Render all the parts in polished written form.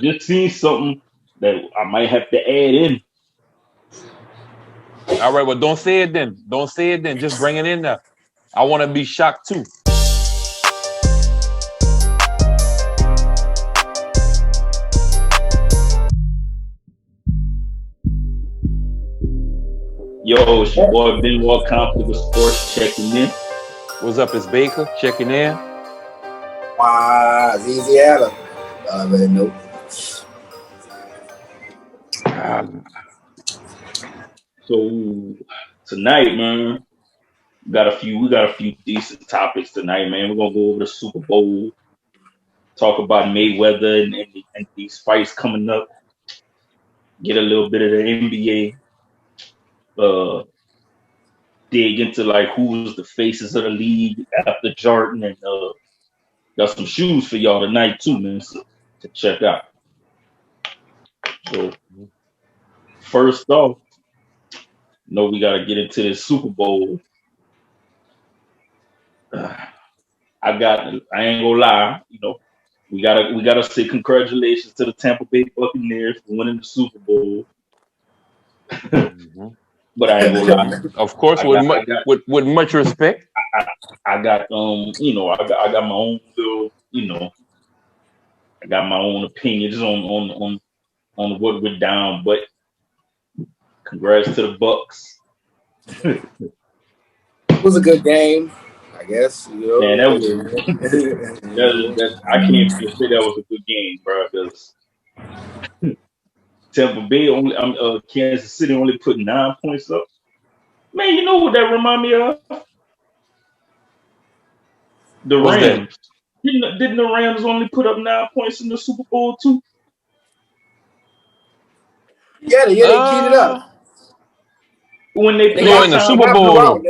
just seen something that I might have to add in. All right, well, don't say it then. Don't say it then. Just bring it in there. I want to be shocked too. Yo, it's your boy Benoit Conflict with Sportz checking in. What's up? It's Baker checking in. Wow, it's Eazyana. I already know. So tonight, man, we got a few decent topics tonight, man. We're gonna go over the Super Bowl, talk about Mayweather and these fights coming up, get a little bit of the NBA, dig into like who's the faces of the league after Jordan, and got some shoes for y'all tonight too, man, to check out. So first off, we gotta get into this Super Bowl. I ain't gonna lie, we gotta say congratulations to the Tampa Bay Buccaneers for winning the Super Bowl. But I ain't gonna lie. Of course, with much respect. I got I got my own little, I got my own opinions on what went down, but congrats to the Bucks. It was a good game, I guess. Man, that was I can't even say that was a good game, bro. Because Tampa Bay Kansas City only put 9 points up. Man, you know what that remind me of? The Rams. Didn't the Rams only put up 9 points in the Super Bowl too? Yeah, they keyed it up. When they played in the Super Bowl.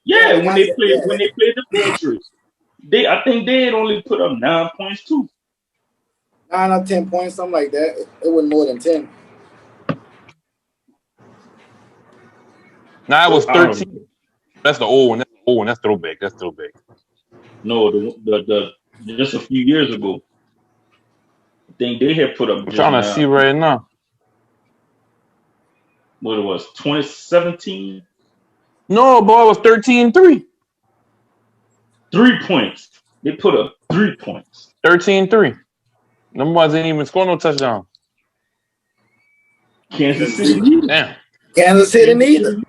Yeah, when they played the Patriots. I think they had only put up 9 points too. 9 or 10 points, something like that. It wasn't more than 10. Nah, it was 13. That's the old one. That's the old one. That's throwback. No, the just a few years ago. I think they had put up. I'm trying to see right now. What it was, 2017? No, boy, it was 13-3. 3 points. They put up 3 points. 13-3. Them boys didn't even score no touchdown. Kansas City. Damn. Kansas City neither.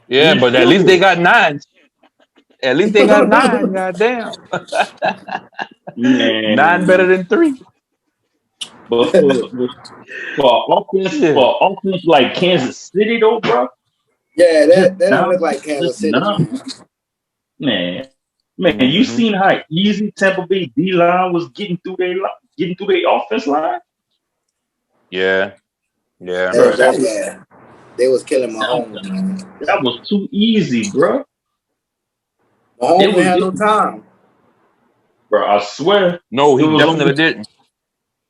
Yeah, but at least they got 9. At least they got 9. Goddamn. 9 better than 3. But for offense like Kansas City though, bro. Yeah, that don't look like Kansas City. Man, you seen how easy Tampa Bay D-line was getting through their offense line? Yeah. They was killing Mahomes, man. That was too easy, bro. Mahomes didn't have no time. Bro, I swear. No, he definitely didn't.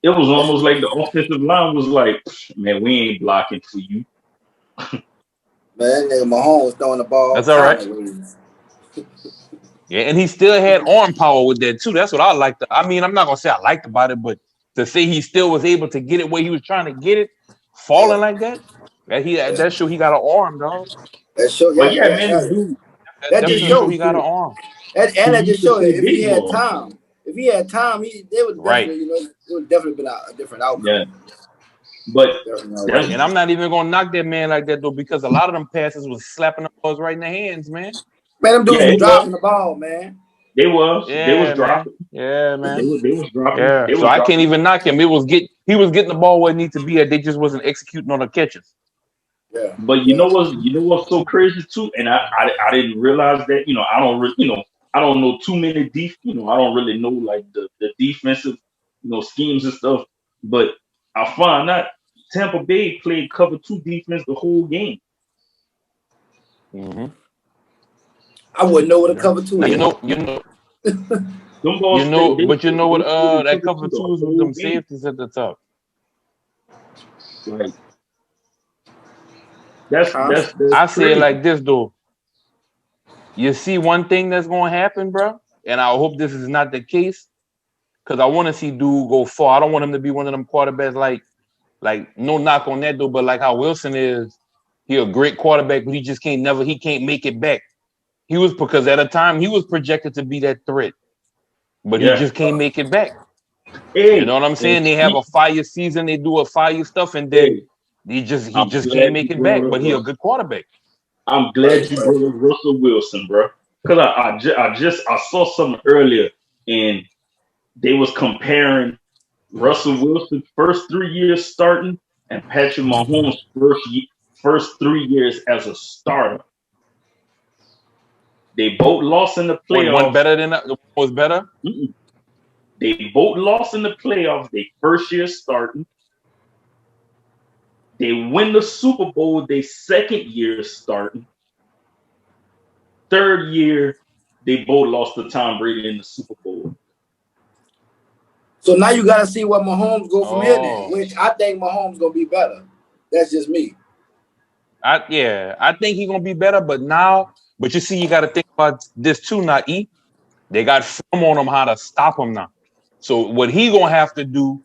It was almost like the offensive line was like, man, we ain't blocking for you. Man, nigga Mahomes throwing the ball. That's all right. Yeah, and he still had arm power with that too. That's what I liked. I mean, I'm not gonna say I liked about it, but to say he still was able to get it where he was trying to get it, falling like that, that show he got an arm, dog. That show, dude. That just show he got an arm. That just showed if he had time. If he had time, they would definitely, it would definitely been a different outcome. Yeah. But and I'm not even gonna knock that man like that though, because a lot of them passes was slapping the balls right in the hands, man. Man, them dudes was dropping the ball, man. They was dropping. Yeah, man. They was dropping. Yeah. So I can't even knock him. He was getting the ball where it needs to be at. They just wasn't executing on the catches. Yeah. But you know what's so crazy too? And I didn't realize that, I don't know too many I don't really know like the defensive, schemes and stuff. But I found out Tampa Bay played cover 2 defense the whole game. Mm-hmm. I wouldn't know what a cover 2 is. But you know what that cover 2 is with them safeties at the top. Like that's I say it like this though. You see one thing that's gonna happen, bro, and I hope this is not the case. because I want to see dude go far. I don't want him to be one of them quarterbacks like no knock on that dude, but like how Wilson is, he a great quarterback, but he just can't make it back. He was because at a time he was projected to be that threat, but he just can't make it back. Hey, you know what I'm saying? They have a fire season, they do a fire stuff, and then he just can't make it back. But he a good quarterback. I'm glad you brought up Russell Wilson, bro. Because I saw something earlier, and they was comparing Russell Wilson's first 3 years starting and Patrick Mahomes' first 3 years as a starter. They both lost in the playoffs. One better than that? Was better? Mm-mm. They both lost in the playoffs. They first year starting. They win the Super Bowl. They second year starting. Third year, they both lost to Tom Brady in the Super Bowl. So now you got to see what Mahomes go from here then, which I think Mahomes going to be better. That's just me. I think he's going to be better, but you see, you got to think about this too now, E. They got film on him how to stop him now. So what he going to have to do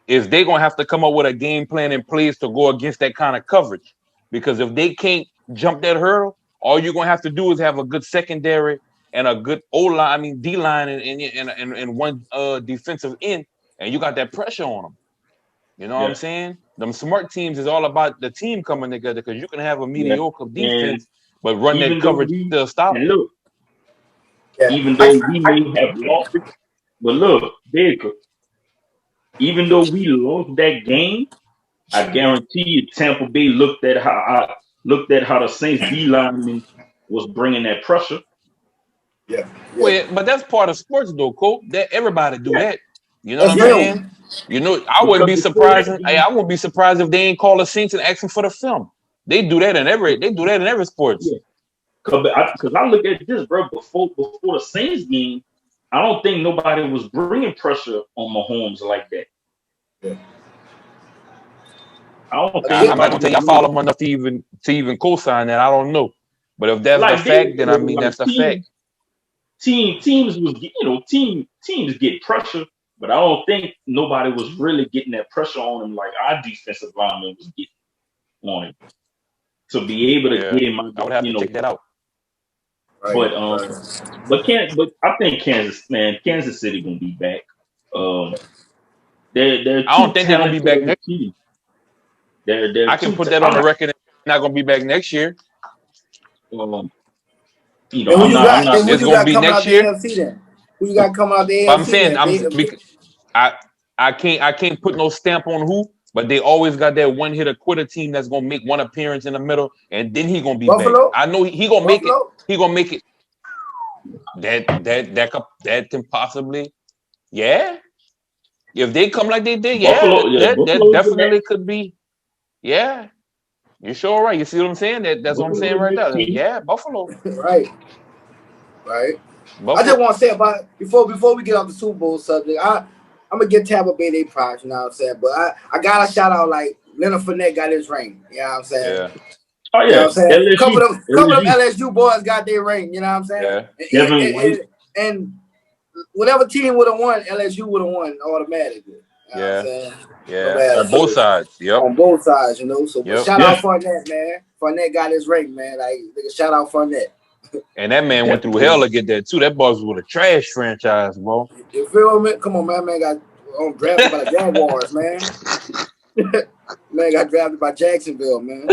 is they going to have to come up with a game plan in place to go against that kind of coverage. Because if they can't jump that hurdle, all you're going to have to do is have a good secondary and a good O-line, D-line and one defensive end, and you got that pressure on them. You know what I'm saying? Them smart teams is all about the team coming together because you can have a mediocre defense, but run that coverage still stop. And look, even though we may have lost it, but look, Baker, even though we lost that game, I guarantee you Tampa Bay looked at how the Saints D-lineman was bringing that pressure. Yeah. Well, but that's part of sports, though, Cole. That everybody do that. You know what I'm saying? You know, I wouldn't be surprised. I wouldn't be surprised if they ain't call the Saints and ask them for the film. They do that in every sports. Yeah. Because I look at this, bro. Before the Saints game, I don't think nobody was bringing pressure on Mahomes like that. Yeah. I'm not gonna tell you I follow him enough to even co-sign that. I don't know, but if that's the fact, then that's the fact. Teams get pressure, but I don't think nobody was really getting that pressure on him like our defensive lineman was getting on him to be able to get him. I would have to check that out. Right, but I think Kansas City gonna be back. They're I don't think they're gonna be back next year. I can put that on the record. They're not gonna be back next year. It's gonna be next year. Who you got coming out the AFC? I'm saying, I can't put no stamp on who, but they always got that one hitter quitter team that's gonna make one appearance in the middle, and then he gonna be Buffalo? back. I know he gonna make it. He gonna make it. That can possibly, yeah. If they come like they did, that definitely could be. Yeah, you're sure right. You see what I'm saying? That's what I'm saying right there. Yeah, Buffalo. Right. Buffalo. I just want to say about before we get off the Super Bowl subject, I'm gonna get Tampa Bay their props. You know what I'm saying? But I gotta shout out like Leonard Fournette got his ring. You know what I'm saying? Yeah. Oh yeah. You know what I'm saying? Couple of LSU boys got their ring. You know what I'm saying? Yeah. And whatever team would have won, LSU would have won automatically. You know what I'm saying? Yeah. On both sides. Yep. On both sides, you know. So shout out Fournette, man. Fournette got his ring, man. Like shout out Fournette. And that man went through hell to get that too. That boy was with a trash franchise, bro. You feel me? Come on, man. Man got drafted by the Jaguars, man. Man got drafted by Jacksonville, man.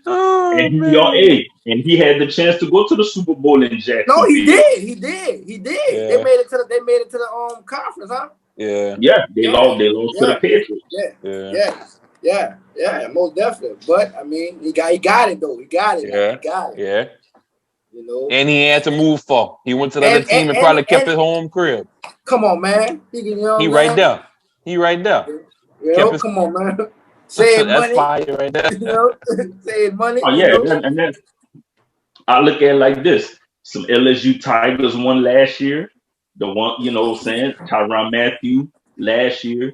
And he had the chance to go to the Super Bowl in Jacksonville. No, he did. Yeah. They made it to the conference, huh? Yeah. Yeah, they lost to the Patriots. Yeah, most definitely. But I mean, he got it though. He got it. Yeah. He got it. Yeah. You know. And he had to move far. He went to the other team and probably kept his home crib. Come on, man. He right there. He right there. You know, come on, man. Save money. That's fire right there. You know, save money. Oh yeah, and then I look at it like this: some LSU Tigers won last year. The one, you know, what I'm saying Tyrann Mathieu last year,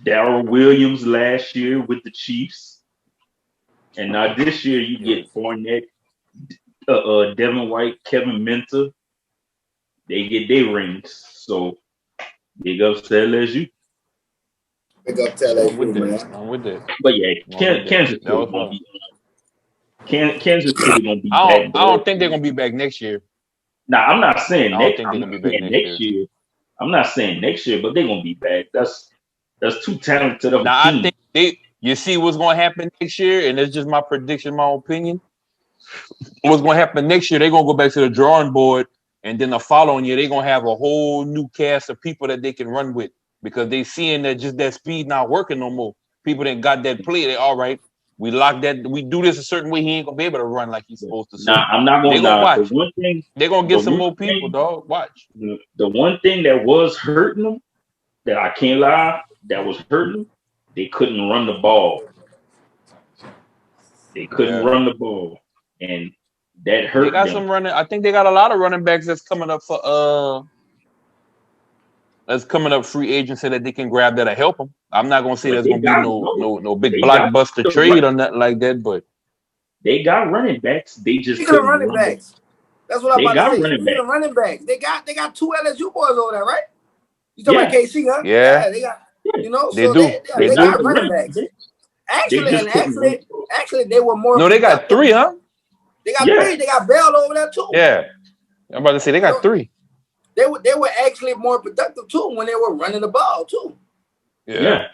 Darrell Williams last year with the Chiefs, and now this year you get Fournette, Devin White, Kevin Minter. They get their rings. So Big ups to LSU. Big up to LSU, man. I'm with that. But yeah, Kansas City gonna be. Kansas City gonna be back. I don't think they're gonna be back next year. Nah, I'm not saying next. I'm not saying next year. I'm not saying next year, but they're gonna be back. That's too talented of a team. I think you see what's gonna happen next year, and it's just my prediction, my opinion. What's gonna happen next year? They're gonna go back to the drawing board, and then the following year they're gonna have a whole new cast of people that they can run with because they seeing that just that speed not working no more. People that got that play, they all right. We lock that. We do this a certain way. He ain't gonna be able to run like he's supposed to. Nah, I'm not gonna lie. Watch. They're gonna get some more people, dog. Watch. The one thing that was hurting them, that I can't lie, that was hurting them, they couldn't run the ball. They couldn't run the ball, and that hurt. They got them. some running. I think they got a lot of running backs that's coming up for free agency that they can grab that'll help them. I'm not gonna say there's gonna be no big blockbuster trade or nothing like that, but they got running backs. They just couldn't running backs. That's what I'm about to say. Running backs. They got two LSU boys over there, right? You talking about KC, huh? Yeah, they got. You know, they do. They got running backs. Actually, they were more. No, they got three, huh? They got three. They got Bell over there too. Yeah, I'm about to say they got three. They were actually more productive too when they were running the ball too. Yeah.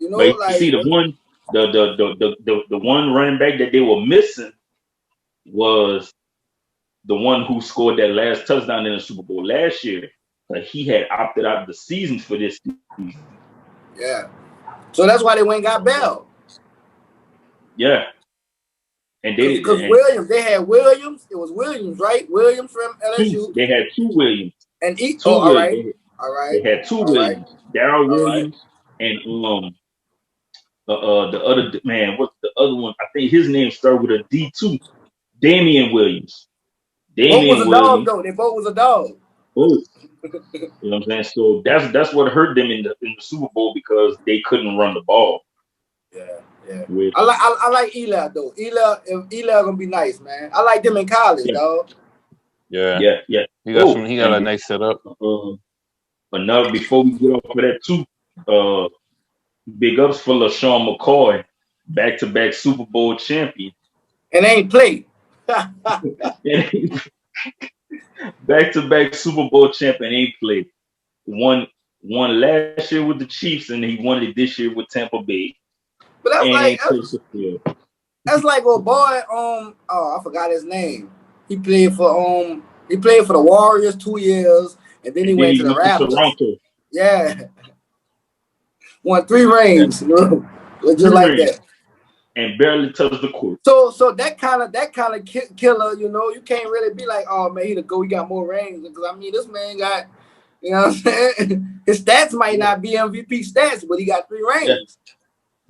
You know, but like you see the one running back that they were missing was the one who scored that last touchdown in the Super Bowl last year. But he had opted out of the season for this season. Yeah. So that's why they went and got Bell. Yeah. And because Williams, they had Williams. It was Williams, right? Williams from LSU. They had two Williams. And all right. They had two Williams. Darryl Williams and the other man. What's the other one? I think his name started with a D2. Damian Williams. Both was a dog though. They both was a dog. Both. You know what I'm saying? So that's what hurt them in the Super Bowl because they couldn't run the ball. Yeah. I like Eli though. Eli gonna be nice, man. I like them in college, dog. Yeah. He got a nice setup. But now before we get off of that too, big ups for LaShawn McCoy, back-to-back Super Bowl champion. And they ain't played. Back-to-back Super Bowl champion ain't played. Won last year with the Chiefs, and he won it this year with Tampa Bay. But that's like a boy. I forgot his name. He played for the Warriors 2 years, and then he went to the Raptors. Toronto. Yeah, won 3 rings. You know, just like that. And barely touched the court. So that kind of killer, you know, you can't really be like, oh man, he got more rings, because I mean this man got, you know what I'm saying? His stats might not be MVP stats, but he got 3 rings. Yeah.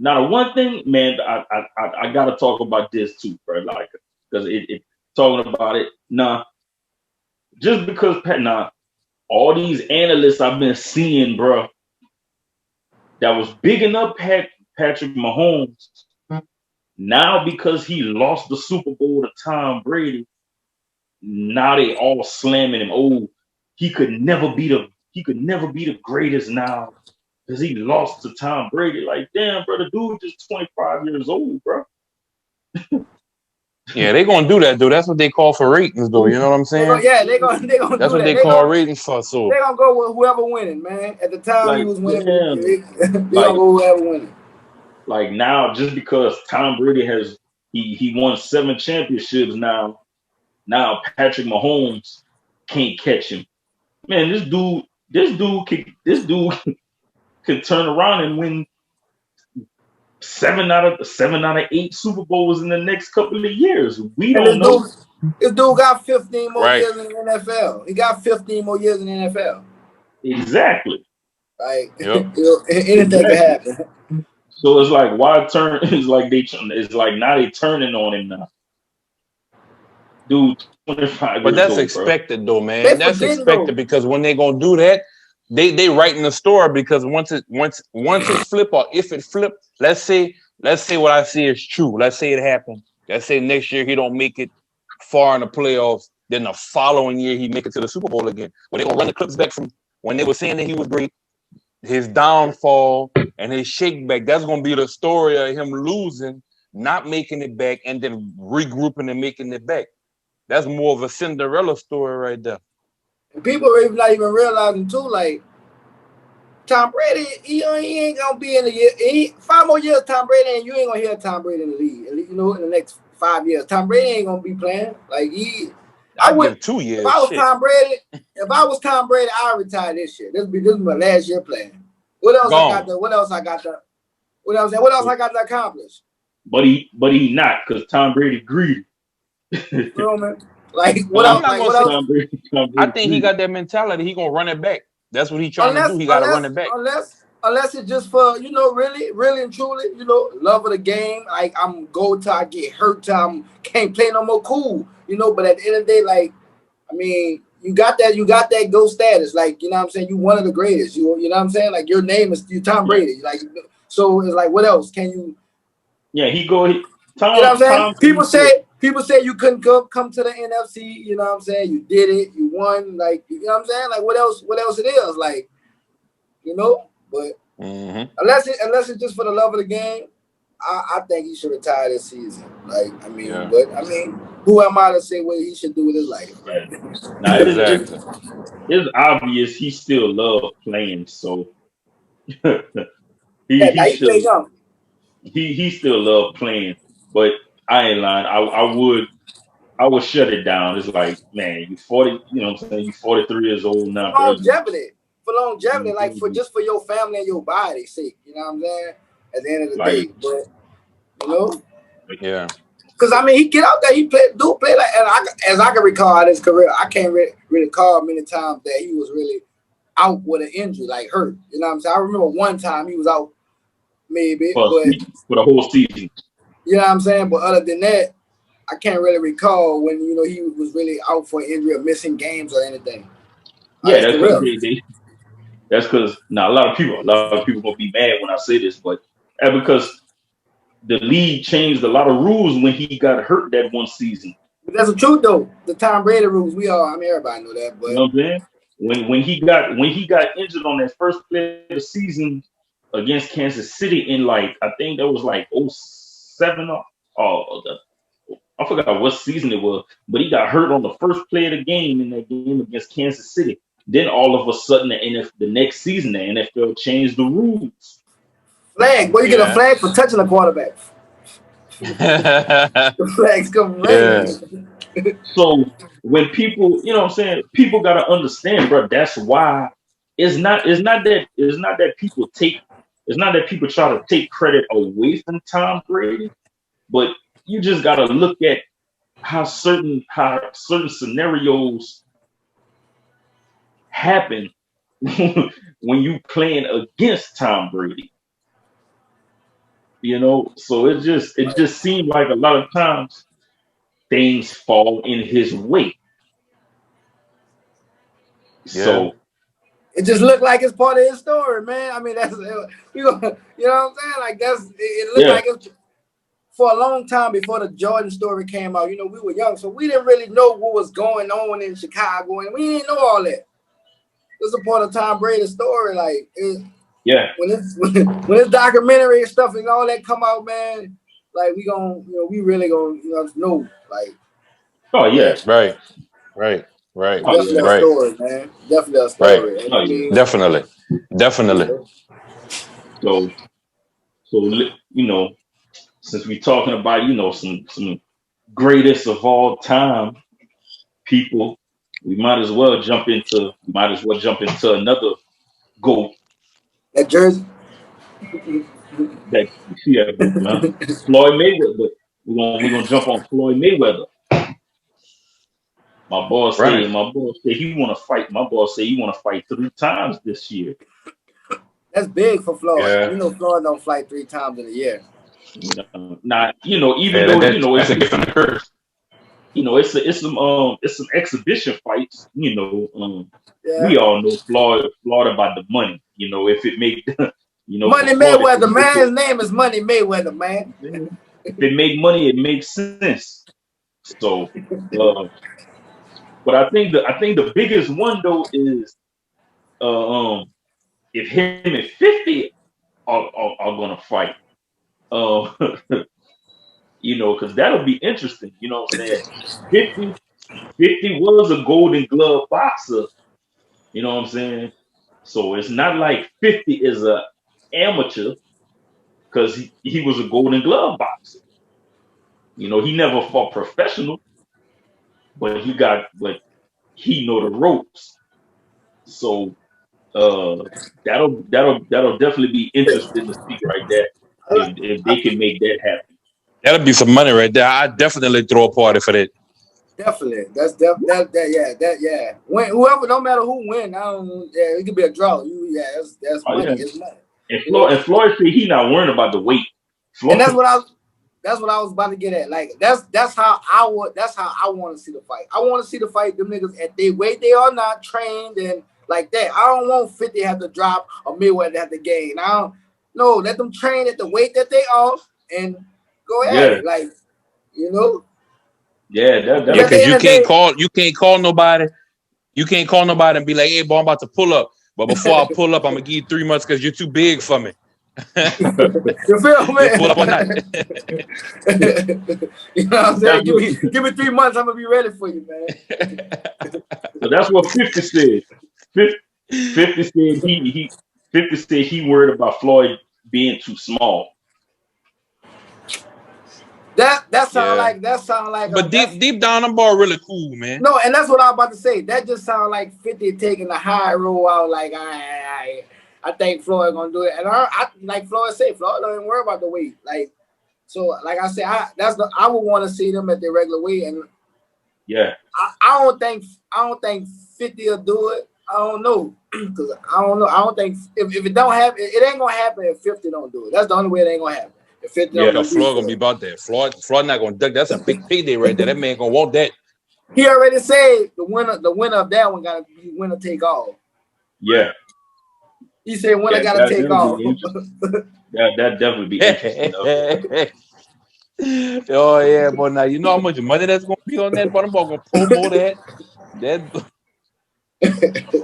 Now the one thing, man, I gotta talk about this too, bro. Like, because it talking about it. Nah, just because all these analysts I've been seeing, bro, that was bigging up Patrick Mahomes. Now, because he lost the Super Bowl to Tom Brady, now they all slamming him. Oh, he could never be the greatest now because he lost to Tom Brady. Like, damn, bro, the dude just 25 years old, bro. Yeah, they're gonna do that, though. That's what they call for ratings, though. You know what I'm saying? Yeah, they're gonna. That's what they call ratings for. So they're gonna go with whoever winning, man. At the time he was winning, they're gonna go with whoever winning. Like now, just because Tom Brady has he won 7 championships now Patrick Mahomes can't catch him. Man, this dude could turn around and win 7 out of 8 Super Bowls in the next couple of years. We don't know. This dude got 15 more years in the NFL. He got 15 more years in the NFL. Exactly. Like anything can happen. So it's like why turn? It's like now they turning on him now, dude. 25. But that's expected, though, man. That's expected because when they gonna do that, they writing the story because once it flip or if it flip, let's say what I see is true. Let's say it happened. Let's say next year he don't make it far in the playoffs. Then the following year he make it to the Super Bowl again. Well, they gonna run the clips back from when they were saying that he was great, his downfall and his shake back, that's going to be the story of him losing, not making it back, and then regrouping and making it back. That's more of a Cinderella story right there. People are not even realizing too, like Tom Brady, he ain't gonna be in the year. 5 more years, Tom Brady, and you ain't gonna hear Tom Brady in the league. You know, in the next 5 years, Tom Brady ain't gonna be playing. Like I would 2 years. If I was Tom Brady, I'd retire this year. This is my last year playing. What else I got to accomplish? But he not, because Tom Brady greedy. You know what I mean? Like what else? Tom Brady I think he got that mentality. He gonna run it back. That's what he's trying to do. He got to run it back. Unless it's just for, you know, really and truly, you know, love of the game. Like I'm go till I get hurt, till I can't play no more. Cool, you know. But at the end of the day, like, I mean, you got that GOAT status. Like, you know what I'm saying? You one of the greatest. You know what I'm saying? Like your name is Tom Brady. Like, so it's like, what else can you? Yeah, he go. Tom, you know what I'm saying? People say you couldn't come to the NFC. You know what I'm saying? You did it. You won. Like, you know what I'm saying? Like, what else? What else it is? Like, you know. But unless it's just for the love of the game, I think he should retire this season. Like, I mean, but I mean, who am I to say what he should do with his life? Right? Now, it's obvious he still loves playing, so he still love playing. But I ain't lying. I would shut it down. It's like, man, you 40. You know what I'm saying? You 43 years old now. For longevity, like for your family and your body's sake, you know what I'm saying? At the end of the day, but you know, because I mean, he get out there, he play like, and as I can recall out his career, I can't really recall many times that he was really out with an injury, like hurt. You know what I'm saying? I remember one time he was out, maybe, for the whole season. You know what I'm saying? But other than that, I can't really recall when, you know, he was really out for injury or missing games or anything. Yeah, that's because now a lot of people gonna be mad when I say this, but because the league changed a lot of rules when he got hurt that one season. But that's the truth though. The Tom Brady rules, everybody know that. But you know what I'm saying? When he got injured on that first play of the season against Kansas City in like, I think that was like 07 I forgot what season it was, but he got hurt on the first play of the game in that game against Kansas City. Then all of a sudden, the next season, the NFL changed the rules. Flag, boy, you get a flag for touching the quarterback. The flags come right. So when people, you know what I'm saying, people gotta understand, bro. That's why it's not that people try to take credit away from Tom Brady, but you just gotta look at how certain scenarios happen when you playing against Tom Brady. You know, so it just seemed like a lot of times things fall in his way. Yeah. So it just looked like it's part of his story, man. I mean, that's you know what I'm saying? Like it looked like it's for a long time before the Jordan story came out. You know, we were young, so we didn't really know what was going on in Chicago, and we didn't know all that. This is a part of Tom Brady's story. Like, when this documentary and stuff and all that come out, man, like we really gonna know. Like, oh yeah, right. Definitely a story, man. Definitely a story. Right. I mean, Definitely. So you know, since we're talking about, you know, some greatest of all time people, we might as well jump into another GOAT. That jersey. Floyd Mayweather. We're gonna jump on Floyd Mayweather. My boss said he want to fight. My boss said he want to fight 3 times this year. That's big for Floyd. Yeah. You know, Floyd don't fight 3 times in a year. Not, you know, even though you know it's a different curse. You know, it's some exhibition fights. You know, we all know Floyd about the money. You know, if it make Money Mayweather, man. His name is Money Mayweather, man. If it make money, it makes sense. So, but I think the biggest one though is if him and 50 are gonna fight, you know, because that'll be interesting. You know what I'm saying? 50 was a Golden Glove boxer. You know what I'm saying? So it's not like 50 is a amateur because he was a Golden Glove boxer. You know, he never fought professional, but he know the ropes. So that'll definitely be interesting to see right there if they can make that happen. That'll be some money right there. I'd definitely throw a party for that. Definitely, yeah. When whoever, no matter who win, it could be a draw. That's money. Yeah. It's money. And Floyd said he not worrying about the weight. And that's what I was about to get at. Like that's how I want to see the fight. I want to see the fight. Them niggas at their weight, they are not trained and like that. I don't want 50 have to drop or Mayweather have to gain. Let them train at the weight that they are and go at it. Like, you know. Yeah, because you can't call nobody. You can't call nobody and be like, "Hey, boy, I'm about to pull up." But before I pull up, I'm gonna give you 3 months because you're too big for me. You feel me? Pull up or not. You know what I'm saying? Give me 3 months. I'm gonna be ready for you, man. So that's what 50 said. 50 said he worried about Floyd being too small. That sound like. But deep down, I'm all really cool, man. No, and that's what I was about to say. That just sounds like 50 taking the high road out. Like I think Floyd gonna do it, and I like Floyd said, Floyd don't even worry about the weight. Like so, like I said, I would want to see them at their regular weight, and yeah, I don't think 50 will do it. I don't know because I don't know. I don't think if it don't happen, it ain't gonna happen if 50 don't do it. That's the only way it ain't gonna happen. Floyd gonna be about that. Floyd not gonna duck. That's a big payday right there. That man gonna want that. He already said the winner of that one gotta be winner take all. Yeah. He said winner gotta take all. That definitely be interesting. Oh yeah, but now you know how much money that's gonna be on that. But I'm gonna promo that.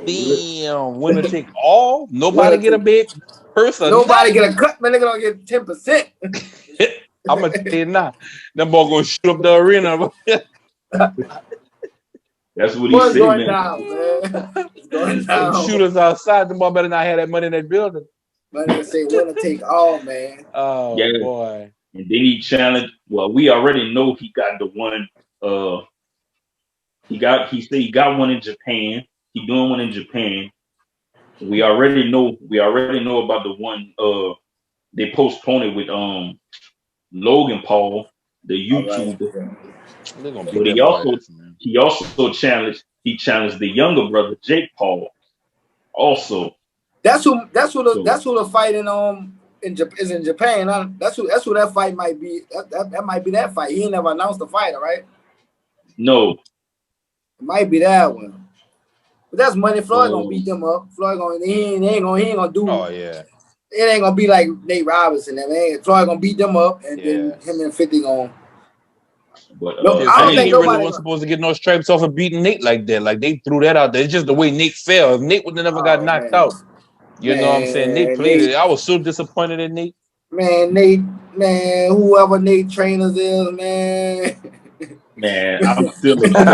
Damn, winner take all. Nobody get a big person. Nobody get a cut. Man, they're gonna get 10%. I'm gonna tell you now. That boy gonna shoot up the arena. That's what he said, going down, man. It's going down. Shooters outside. The boy better not have that money in that building. But they say winner take all, man. Oh yeah. Boy. And then he challenged. Well, we already know he got the one. He said he got one in Japan. He doing one in Japan. We already know about the one they postponed it with Logan Paul, the YouTuber. Right. But he also challenged the younger brother Jake Paul. Also, that's who the fight is in Japan. That's who that fight might be. That might be that fight. He ain't never announced the fighter, right? No, it might be that one. But that's money. Floyd gonna beat them up. Floyd he ain't gonna do. Oh yeah. It ain't gonna be like Nate Robinson. Floyd gonna beat them up, and then him and 50 gonna. But I don't think nobody wasn't supposed to get no stripes off of beating Nate like that. Like they threw that out there. It's just the way Nate fell. If Nate would have never got knocked out. You know what I'm saying? Nate played it. I was so disappointed in Nate. Man, whoever Nate trainers is, man. Man, I'm still Nate was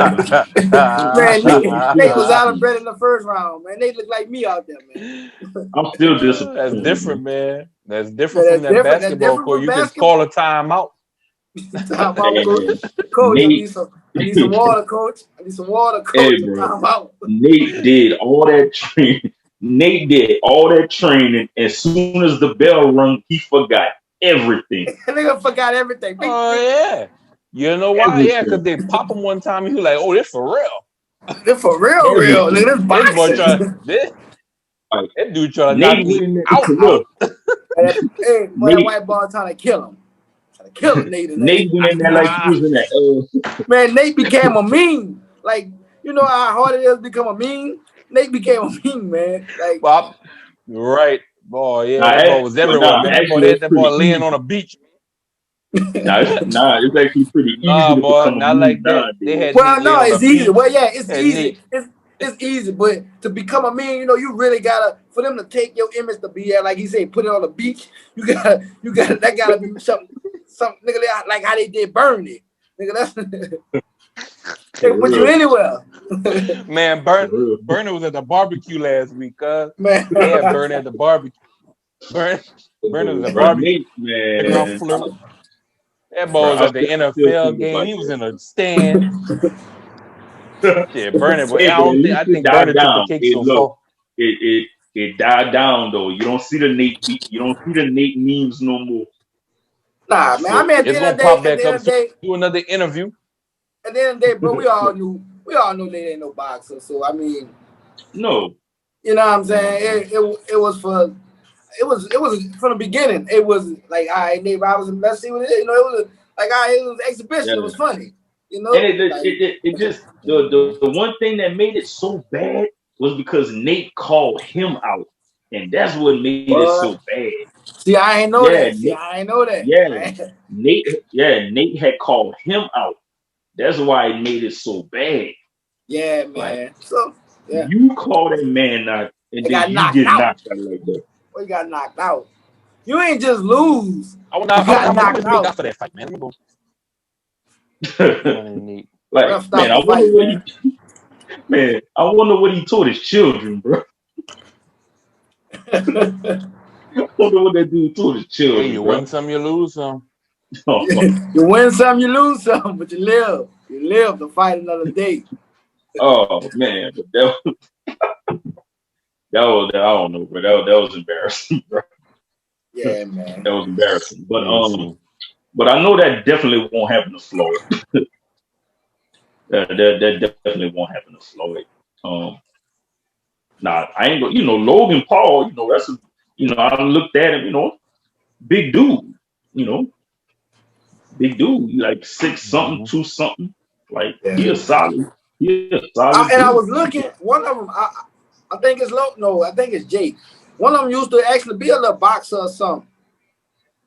out of bread in the first round, man. They look like me out there, man. I'm still disappointed. That's different, man. That's different from that basketball court. You can call a timeout. Coach, I need some water, coach. Hey, bro. Nate did all that training. And as soon as the bell rung, he forgot everything. Nigga forgot everything. Oh yeah. You know why? Everything. Yeah, because they pop him one time and he was like, "Oh, this for real. This for real. Nigga, this boxing." That dude trying to knock me out. Hey, boy, that white ball trying to kill him. Nate went in there like he was in that. Man, Nate became a meme. Like, you know how hard it is to become a meme? Nate became a meme, man. Like, Bob, right. Boy, yeah, that boy was everywhere, man. That boy laying on a beach. Nah, it's actually pretty easy. Nah, boy, not like that. It's easy. Well, yeah, it's easy. it's easy, but to become a man, you know, you really gotta for them to take your image to be at, like he said, put it on the beach. You gotta that gotta be something nigga like how they did burn it. Nigga, that's they put you anywhere. Man, Bernie was at the barbecue last week, cuz. Man. They had Bernie at the barbecue. Bernie was at the barbecue. Man. That boy was at the NFL game. He was in a stand. Yeah, Bernie, but I think Bernie took the cake so far. It died down though. You don't see the Nate memes no more. Nah, man. I mean, at the end of the day, do another interview. At the end of the day, bro, we all knew they ain't no boxer. So I mean, no. You know what I'm saying? It was from the beginning. It was like, all right, Nate Robinson, let's see what it is. You know, it was like, all right, it was an exhibition. Yeah. It was funny. You know, and it just the one thing that made it so bad was because Nate called him out, and that's what made it so bad. See, I ain't know that. I ain't know that. Yeah, Nate had called him out. That's why it made it so bad. Yeah, man. Like, so yeah. You call that man out, and then you get knocked out like that. Well, you got knocked out. You ain't just lose. I got knocked out for that fight, man. Let me go. Like, man, I wonder what he told his children, bro. I wonder what that dude told his children. Hey, you win some, you lose some. You win some, you lose some, but you live. You live to fight another day. Oh man, but that was I don't know, but that was embarrassing, bro. Yeah, man. That was embarrassing. But I know that definitely won't happen to Floyd. that definitely won't happen to Floyd. Nah, I ain't gonna, Logan Paul, that's a, I looked at him, big dude, big dude, like 6 something, 2 something, like he a solid. And I was looking, one of them, I think it's I think it's Jake. One of them used to actually be a little boxer or something.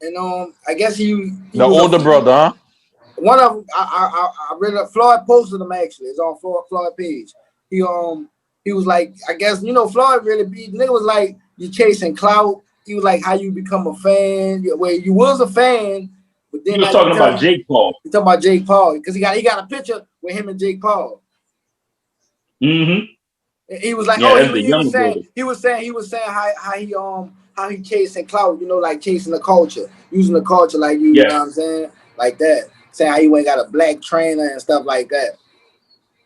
And I guess he the older brother, huh? One of them, I read it. Floyd posted him actually. It's on Floyd page. He was like, I guess Floyd really beat. Nigga was like, you chasing clout. He was like, how you become a fan? Well, you was a fan, but then he was talking about Jake Paul. He talking about Jake Paul because he got a picture with him and Jake Paul. Mm-hmm. He was like, he was saying how he chasing clout, like chasing the culture, using the culture like you know what I'm saying, like that. Saying how he went got a black trainer and stuff like that.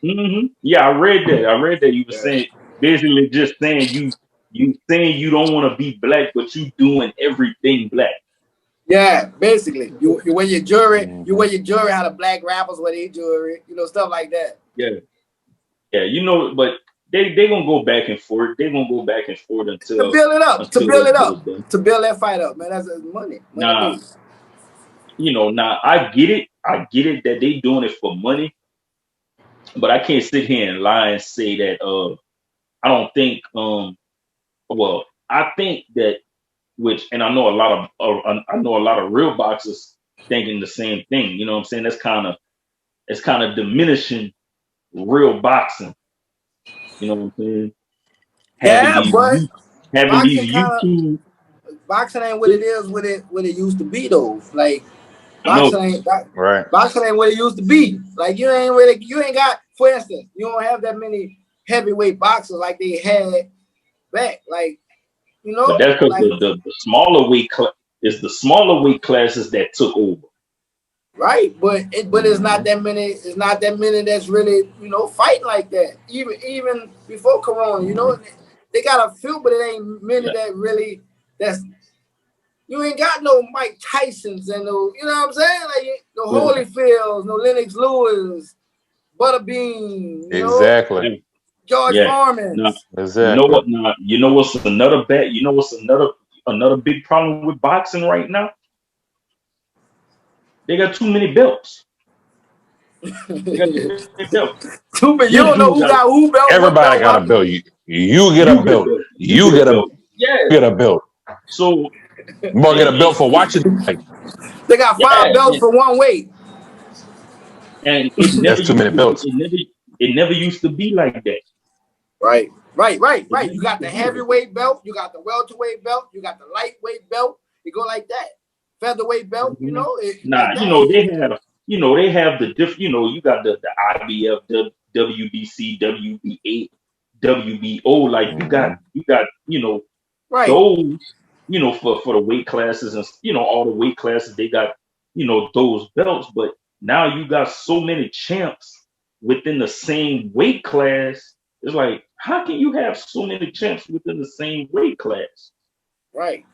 Mm-hmm. Yeah, I read that. You were saying basically just saying you saying you don't want to be black, but you doing everything black. Yeah, basically. You wear your jewelry, how the black rappers wear their jewelry, stuff like that. Yeah. Yeah, but they gonna go back and forth. They're gonna go back and forth until to build that fight up, man. That's money. Nah, I get it. I get it that they doing it for money, but I can't sit here and lie and say that. I don't think. Well, I think that and I know a lot of real boxers thinking the same thing. You know what I'm saying? It's kind of diminishing real boxing. You know what I'm saying? Having these YouTube. Boxing ain't what it is, what it used to be though. Like boxing ain't what it used to be. Like you ain't got, for instance, you don't have that many heavyweight boxers like they had back. Like, But that's because the smaller weight it's the smaller weight classes that took over. Right, but it's not that many. It's not that many that's really fighting like that. Even before Corona, they got a few, but it ain't many that really. You ain't got no Mike Tysons and no, you know what I'm saying? Like no Holyfields, no Lennox Lewis, Butterbean, exactly. George Foreman. No, exactly. You know what's another bet? You know what's another big problem with boxing right now? They got too many belts. Too many. You don't know who got who belt. Everybody got a belt. You get a belt. You get a belt. So more get a belt for watching. They got 5 belts for one weight. And that's too many belts. It never used to be like that. Right. You got the heavyweight belt, you got the welterweight belt, you got the lightweight belt. You go like that. Featherweight belt, you know. Nah, like you know they have the different. You know, you got the IBF, the WBC, WB8, WBO. Like you got you know those for the weight classes and all the weight classes they got those belts. But now you got so many champs within the same weight class. It's like, how can you have so many champs within the same weight class? Right.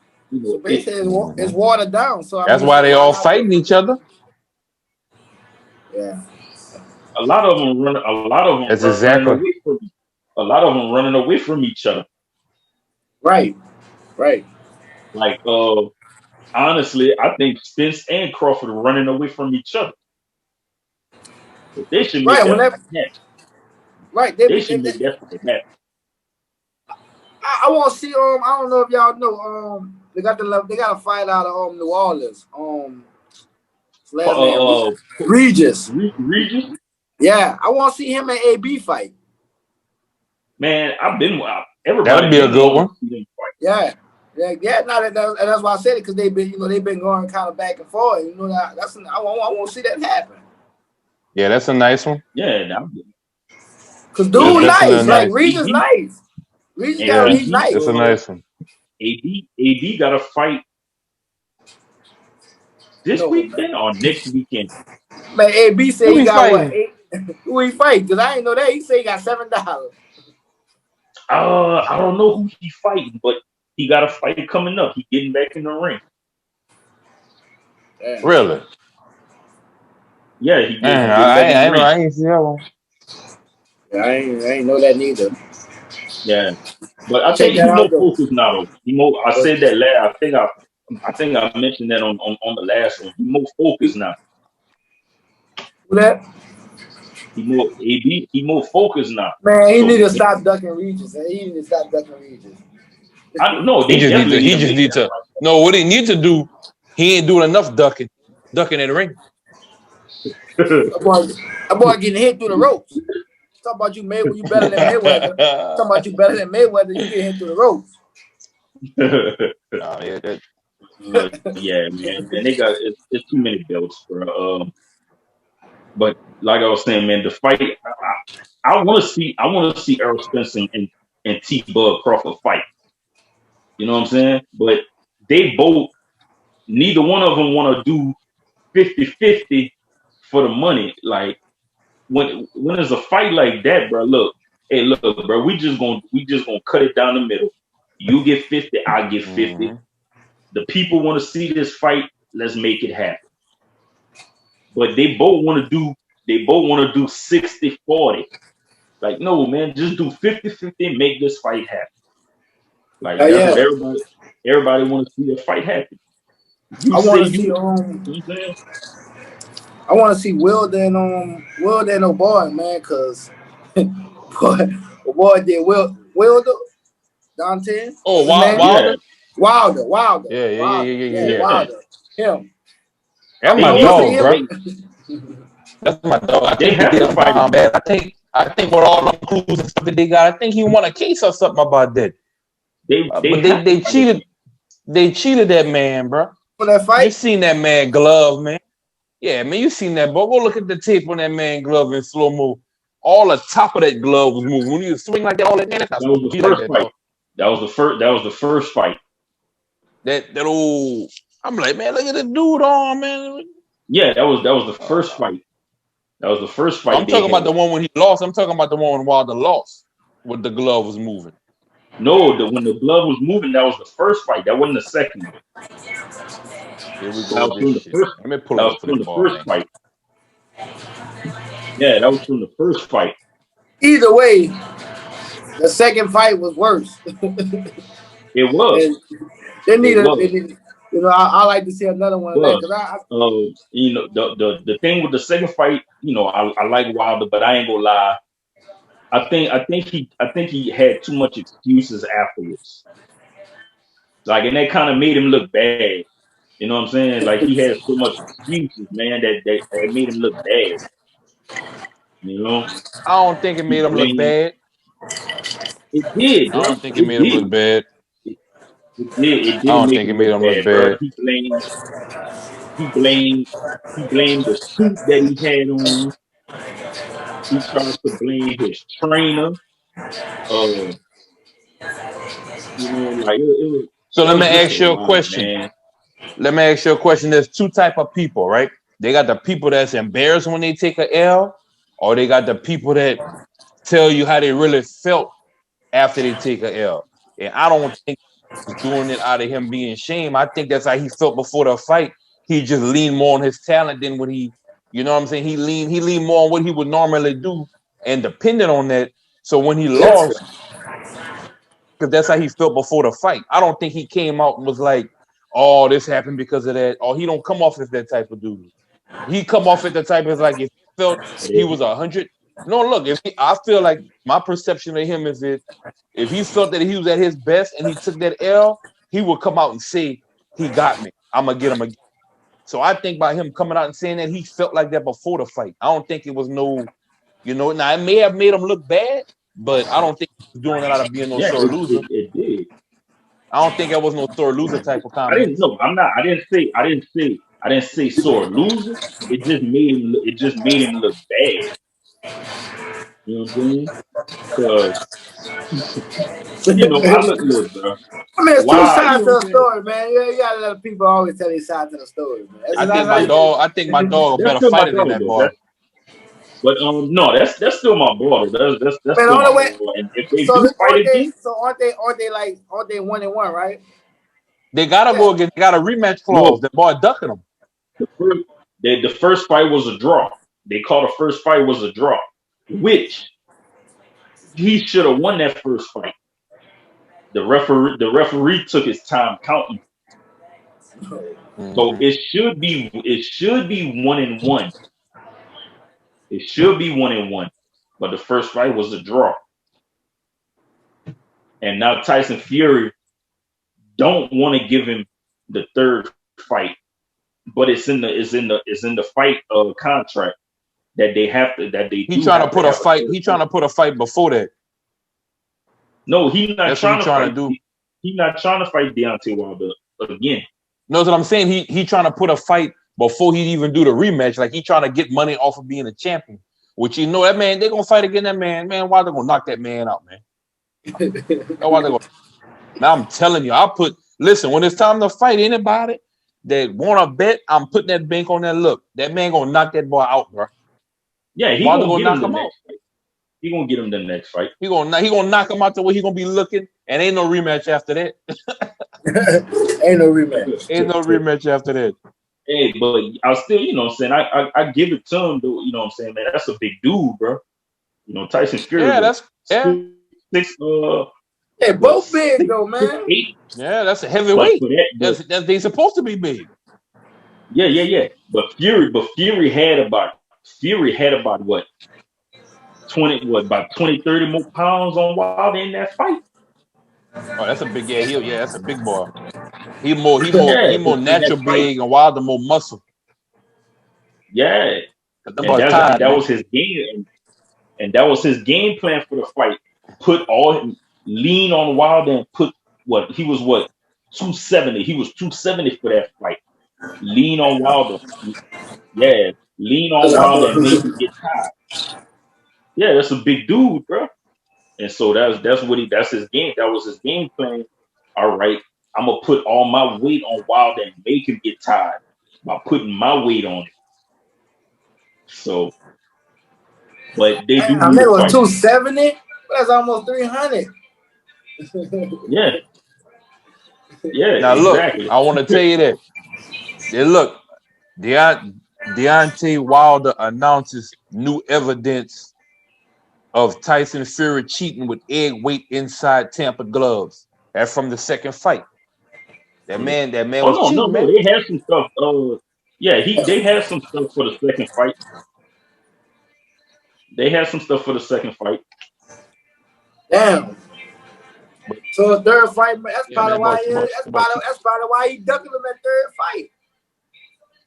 So basically, it's watered down. So that's why they all fighting each other. Yeah. A lot of them run. A lot of them. That's exactly. A lot of them running away from each other. Right. Like, honestly, I think Spence and Crawford are running away from each other. But they should make that happen. Right. They should make that happen. I want to see. I don't know if y'all know. They got a fight out of New Orleans. Regis. Regis. Yeah, I want to see him and AB fight. Man, everybody. That'd be a good one. Yeah. No, that's why I said it, because they've been going kind of back and forth. I want to see that happen. Yeah, that's a nice one. Yeah, because dude, nice. Like Regis, nice. Regis, nice. That's a nice one. AB got a fight this weekend or next weekend. Man, AB said he got what? Who he fight? Because I didn't know that. He said he got $7. I don't know who he fighting, but he got a fight coming up. He getting back in the ring. Damn. Really? Yeah, he did. I ain't see that one. Yeah, I ain't know that neither. Yeah, but I think he's more focused now. I said that last. I think I mentioned that on the last one. He's more focused now. Who that? He more focused now. Man, he need to stop ducking Regis. He need to stop ducking Regis. No, he just need to. No, what he need to do, he ain't doing enough ducking in the ring. That boy getting hit through the ropes. Talk about you better than Mayweather. Talk about you better than Mayweather. You get hit through the ropes. Yeah, man. And they got it's too many belts, bro. But like I was saying, man, the fight. I want to see Errol Spence and T. Bud Crawford fight. You know what I'm saying? But neither one of them want to do 50-50 for the money. Like when there's a fight like that, bro. Look, bro. We just gonna cut it down the middle. You get 50, I get 50. Mm-hmm. The people want to see this fight. Let's make it happen. But they both want to do 60-40. Like, no, man, just do 50-50 and make this fight happen. Like, that's what everybody want to see a fight happen. I want to see Wilder and O'Boy, man, because boy did Wilder, Dante. Oh, Wilder. Yeah. Wilder. Him. That's my dog, bro. That's my dog. I think he did fight bad. I think with all the clues and stuff that they got, I think he won a case or something about that. They cheated. They cheated that man, bro. For that fight, you seen that man glove, man? Yeah, man, you seen that, bro. Go look at the tape on that man glove in slow mo. All the top of that glove was moving. When you swing like that, all that man, that's not supposed to be like that. Fight. That was the first fight. That old. I'm like, man, look at the dude on, man. Yeah, that was the first fight. That was the first fight. I'm talking about the one when he lost. I'm talking about the one when Wilder lost, when the glove was moving. No, when the glove was moving, that was the first fight. That wasn't the second one. Here we go. Let me pull up the first fight. Yeah, that was from the first fight. Either way, the second fight was worse. It was. They needed. You know, I like to see another one. You know, the thing with the second fight, you know, I like Wilder, but I ain't gonna lie. I think he had too much excuses afterwards. Like, and that kind of made him look bad. You know what I'm saying? Like, he had so much excuses, man, that made him look bad. You know? I don't think it made him look bad. It did, I bro. don't think it made him look bad. It did. It I did don't make think it him made look him look bad, bro. bad. He blamed the suit that he had on. He tried to blame his trainer. You know, like So it let me was just a ask you a lot, question. man. Let me ask you a question. There's two type of people, right? They got the people that's embarrassed when they take a L, or they got the people that tell you how they really felt after they take a L. And I don't think he's doing it out of him being ashamed. I think that's how he felt before the fight. He just leaned more on his talent than what he, you know what I'm saying? He leaned more on what he would normally do and depended on that. So when he lost, because that's how he felt before the fight. I don't think he came out and was like, oh, this happened because of that. Or he don't come off as that type of dude. He come off as the type of like if he felt he was 100. No, look, I feel like my perception of him is that if he felt that he was at his best and he took that L, he would come out and say, he got me. I'm going to get him again. So I think by him coming out and saying that, he felt like that before the fight. I don't think it was no, now it may have made him look bad, but I don't think he was doing it out of being no sore loser. It did. I don't think that was no sore loser type of comment. I didn't know. I didn't say sore loser. It just made him look bad. You know what I'm saying? Because I look, bro. I mean, it's two sides to the story, man. You gotta let people always tell their side to the story, man. I think my dog a better fighter than that boy. But no, that's still my boy. That's still my boy. And if they so do fight again, aren't they 1-1, right? They gotta go again. They got a rematch clause. That boy ducking them. The first fight was a draw. They called the first fight was a draw, which he should have won that first fight. The referee took his time counting. So it should be 1-1. It should be 1-1. But the first fight was a draw. And now Tyson Fury don't want to give him the third fight. But it's in the fight contract that they have to He trying to put a fight. He trying to put a fight before that. No, he's not trying to do. He's not trying to fight Deontay Wilder again. No, that's what I'm saying. He trying to put a fight before he even do the rematch. Like he trying to get money off of being a champion. Which that man, they're gonna fight again. That man, Wilder gonna knock that man out, man. Now I'm telling you, listen, when it's time to fight anybody that want to bet, I'm putting that bank on that. Look, that man gonna knock that boy out, bro. Yeah, he Wilder gonna knock him out. He gonna get him the next fight. He gonna knock him out the way he gonna be looking, and ain't no rematch after that. Ain't no rematch. Ain't no rematch after that. Hey, but I still, what I'm saying, I give it to him, though. You know what I'm saying, man? That's a big dude, bro. Tyson Fury. Yeah, that's They both big though, man. 8. Yeah, that's a heavyweight. They supposed to be big. Yeah. But Fury had about what? 20, 30 more pounds on Wilder in that fight. Oh, that's a big that's a big boy. He more natural big and Wilder more muscle. Yeah. That was his game, and that was his game plan for the fight. Lean on Wilder and put he was 270. He was 270 for that fight. Lean on Wilder. Yeah, lean on Wilder and make him get tired. Yeah, that's a big dude, bro. And so that's his game. That was his game plan. All right, I'm gonna put all my weight on Wilder and make him get tired by putting my weight on it. So, but they do. That was 270. That's almost 300. Yeah. Now exactly. Look, I want to tell you that. Look, Deontay Wilder announces new evidence of Tyson Fury cheating with egg weight inside tampered gloves. That's from the second fight. That man was cheating, man. They had some stuff. They had some stuff for the second fight. They had some stuff for the second fight. Damn. So the third fight, that's probably why he ducking him that third fight.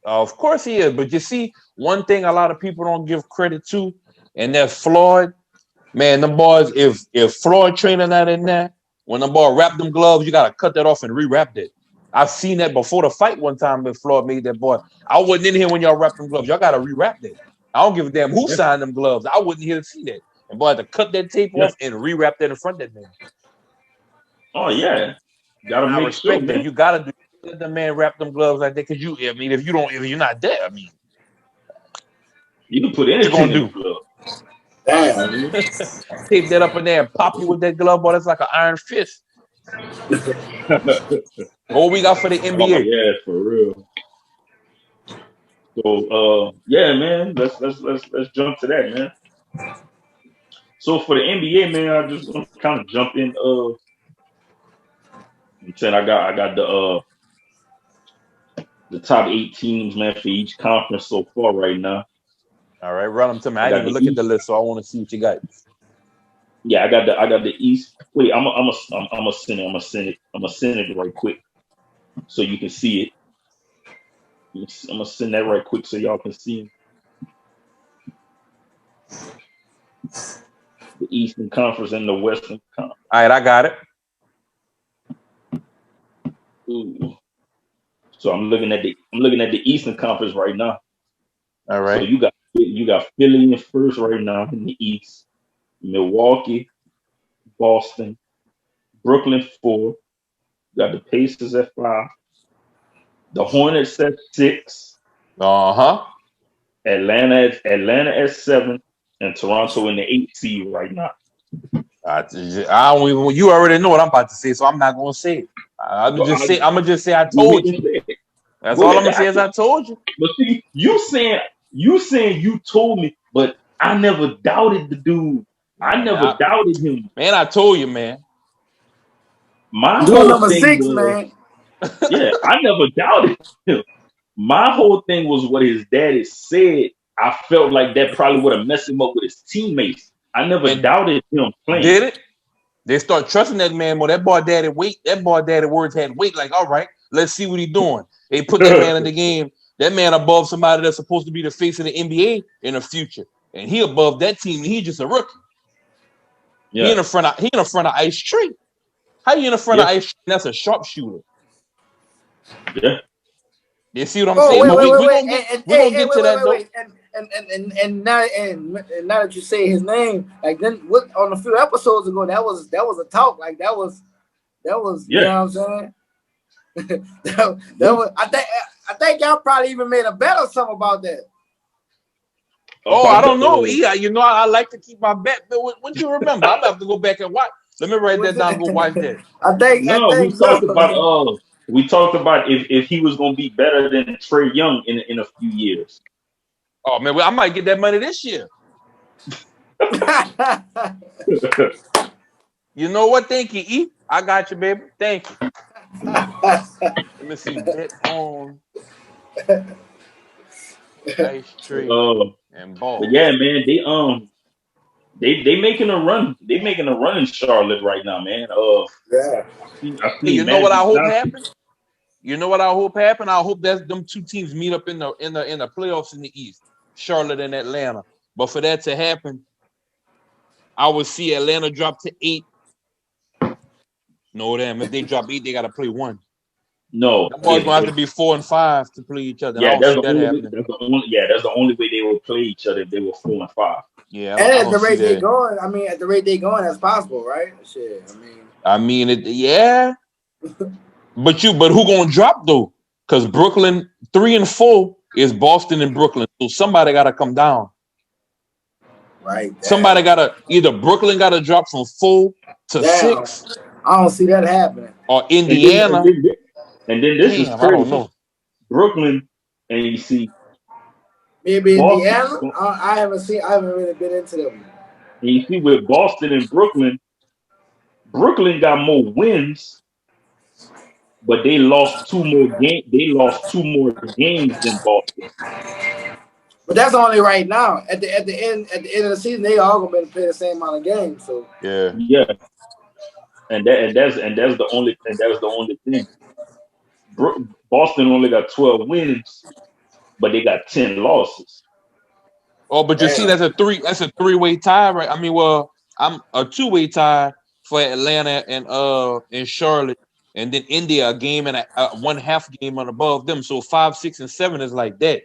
Of course he is, but you see, one thing a lot of people don't give credit to, and that's Floyd. Man, them boys, if Floyd training not in there, when the boy wrap them gloves, you gotta cut that off and rewrap that. I've seen that before the fight one time when Floyd made that boy. I wasn't in here when y'all wrapped them gloves. Y'all gotta rewrap that. I don't give a damn who signed them gloves. I wasn't here to see that. And boy had to cut that tape off and rewrap that in front of that man. Oh yeah. Gotta make sure that. You gotta do let the man wrap them gloves like that. Cause if you're not there, I mean, you can put anything in the glove. Damn. Tape that up in there and pop you with that glove, boy. That's like an iron fist. What we got for the NBA? Oh, yeah, for real. So yeah, man, let's jump to that, man. So for the NBA, man, I just want to kind of jump in. I'm saying I got the top 8 teams, man, for each conference so far right now. All right, run them to me. I didn't even look at the list, so I want to see what you got. Yeah, I got the East. Wait, I'm gonna send it right quick so you can see it. I'm gonna send that right quick so y'all can see it. The Eastern Conference and the Western Conference. All right, I got it. Ooh. So I'm looking at the Eastern Conference right now. All right. So you got Philly in first right now in the East. Milwaukee, Boston, Brooklyn 4. Got the Pacers at 5. The Hornets at 6. Atlanta at 7, and Toronto in the 8th seed right now. I don't even. You already know what I'm about to say, so I'm not gonna say it. I'm gonna just say I told you. That's all I'm gonna say is I told you. But see, you saying you told me, but I never doubted the dude. I never doubted him. Man, I told you, man. My whole thing 6, was, man. Yeah, I never doubted him. My whole thing was what his daddy said. I felt like that probably would have messed him up with his teammates. I never doubted him playing. Did it? They start trusting that man more. That boy daddy words had weight. Like, all right, let's see what he's doing. They put that man in the game. That man above somebody that's supposed to be the face of the NBA in the future, and he above that team. And he's just a rookie. Yeah. He in the front of Ice Tree. How you in the front of Ice Tree? That's a sharpshooter. Yeah. You see what I'm saying? We're gonna get to that though. And now that you say his name, like then on a few episodes ago, that was a talk. Like that was you know what I'm saying? that was I think y'all probably even made a bet or something about that. Oh, I don't know. Yeah, you know I like to keep my bet, but what you remember? I'm gonna have to go back and watch. Let me write that down and go watch that. We talked about if he was gonna be better than Trae Young in a few years. Oh man, well, I might get that money this year. You know what? Thank you, E. I got you, baby. Thank you. Let me see. Bet on Ice Tree and ball. But yeah, man, they making a run. They making a run in Charlotte right now, man. You know what I hope happens? You know what I hope happen? I hope that them two teams meet up in the playoffs in the East, Charlotte and Atlanta. But for that to happen, I would see Atlanta drop to 8. No, damn. If they drop 8, they got to play 1. No, the boys gonna have to be 4 and 5 to play each other. Yeah, that's the only way they would play each other if they were 4 and 5. Yeah, and at the rate they're going, at the rate they're going, that's possible, right? Shit, yeah. But who gonna drop though? Because Brooklyn 3 and 4 is Boston and Brooklyn, so somebody gotta come down. Right. Somebody either Brooklyn gotta drop from 4 to 6. I don't see that happening. Or Indiana. And then this is crazy. I don't know. Brooklyn and you see maybe Indiana. I haven't really been into them. And you see with Boston and Brooklyn got more wins, but they lost 2 more games. They lost 2 more games than Boston. But that's only right now. At the end of the season, they all gonna play the same amount of games. So yeah. And that's the only thing. Boston only got 12 wins, but they got 10 losses. Oh, but you see, that's a 3-way tie, right? I mean, well, I'm a two-way tie for Atlanta and Charlotte, and then India a game and a 1/2 game on above them. So 5, 6, and 7 is like that.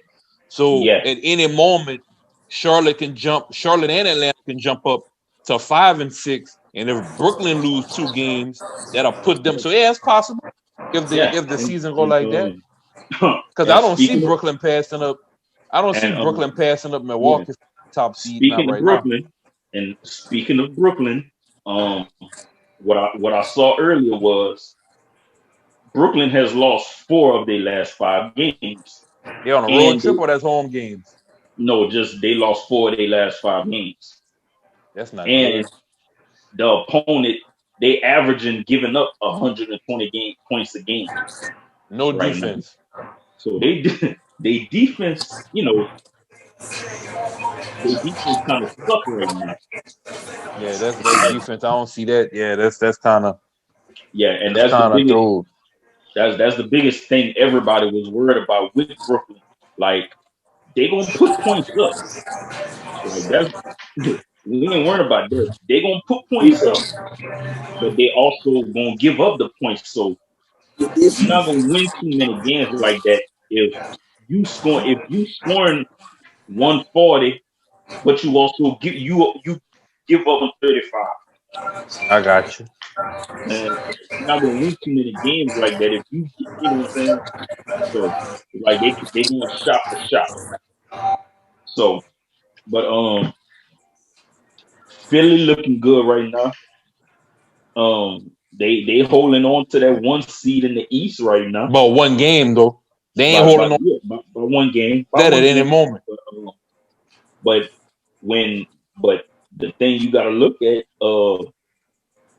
So at any moment, Charlotte and Atlanta can jump up to 5 and 6, and if Brooklyn lose 2 games, that'll put them. So yeah, it's possible if the season go like that. Because I don't see Brooklyn passing up. I don't see Brooklyn passing up Milwaukee top seed not right Brooklyn, now. And speaking of Brooklyn, what I saw earlier was Brooklyn has lost 4 of their last 5 games. They on a road trip or that's home games? No, just they lost 4 of their last 5 games. That's not and good. The opponent, they averaging giving up 120 points a game. No right defense. Now. So they defense, their defense kind of suck right now. Yeah, that's defense. I don't see that. Yeah, that's kind of. Yeah, and that's the biggest. That's the biggest thing everybody was worried about with Brooklyn. Like they gonna put points up. Like that's we ain't worried about that. They gonna put points up, but they also gonna give up the points. So you're not gonna win too many games like that if you scoring 140, but you also give up 35. I got you. And you're not gonna win too many games like that if you know what I'm saying. So like they going shot for shot. So, but Philly looking good right now. They holding on to that 1 seed in the East right now. But 1 game though, they ain't holding on. Yeah, by 1 game. That at any moment. But the thing you got to look at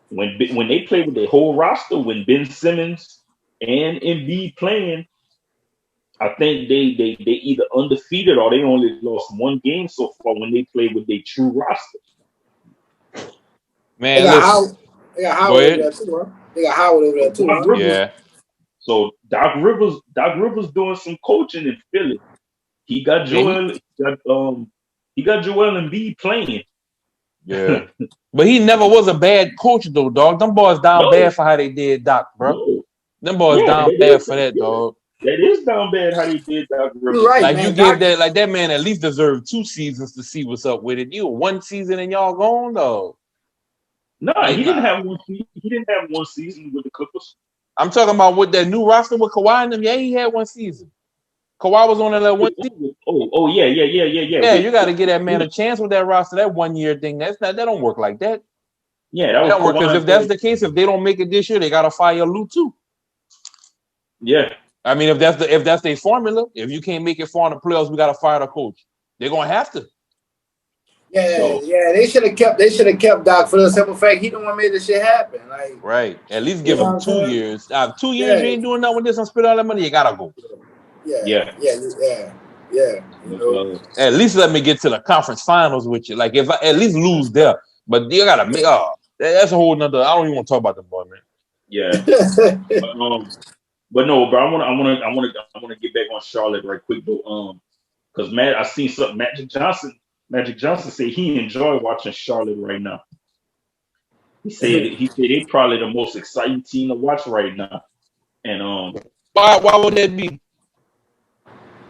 when they play with their whole roster, when Ben Simmons and Embiid playing, I think they either undefeated or they only lost 1 game so far when they play with their true roster. Man, they got Howard over there too, huh? They got Howard over there too, huh? Yeah. So Doc Rivers doing some coaching in Philly. He got Joel Embiid playing. Yeah. But he never was a bad coach though, dog. Them boys down bad for how they did Doc, bro. No. Them boys down bad for that, dog. That is down bad how they did Doc Rivers. Right, like man, you gave that man at least deserved 2 seasons to see what's up with it. You 1 season and y'all gone though. No, he didn't have 1 season. He didn't have 1 season with the Clippers. I'm talking about with that new roster with Kawhi and them. Yeah, he had 1 season. Kawhi was on that 1 season. Oh yeah. Yeah, you got to give that man a chance with that roster. That 1 year thing, that don't work like that. Yeah, that don't work because if that's the case, if they don't make it this year, they got to fire Lou too. Yeah. I mean, if that's their formula, if you can't make it far in the playoffs, we got to fire the coach. They're gonna have to. Yeah, they should have kept Doc for the simple fact he don't want to make this shit happen. Like, right, at least give him 2 years. 2 years, you ain't doing nothing with this and spend all that money. You gotta go. Yeah. You know? At least let me get to the conference finals with you. Like if I at least lose there, but you gotta make. That's a whole nother. I don't even want to talk about the boy, man. Yeah. But no, bro. I want to get back on Charlotte right quick though. Because I seen something. Magic Johnson said he enjoyed watching Charlotte right now. He said they probably the most exciting team to watch right now. And why would that be?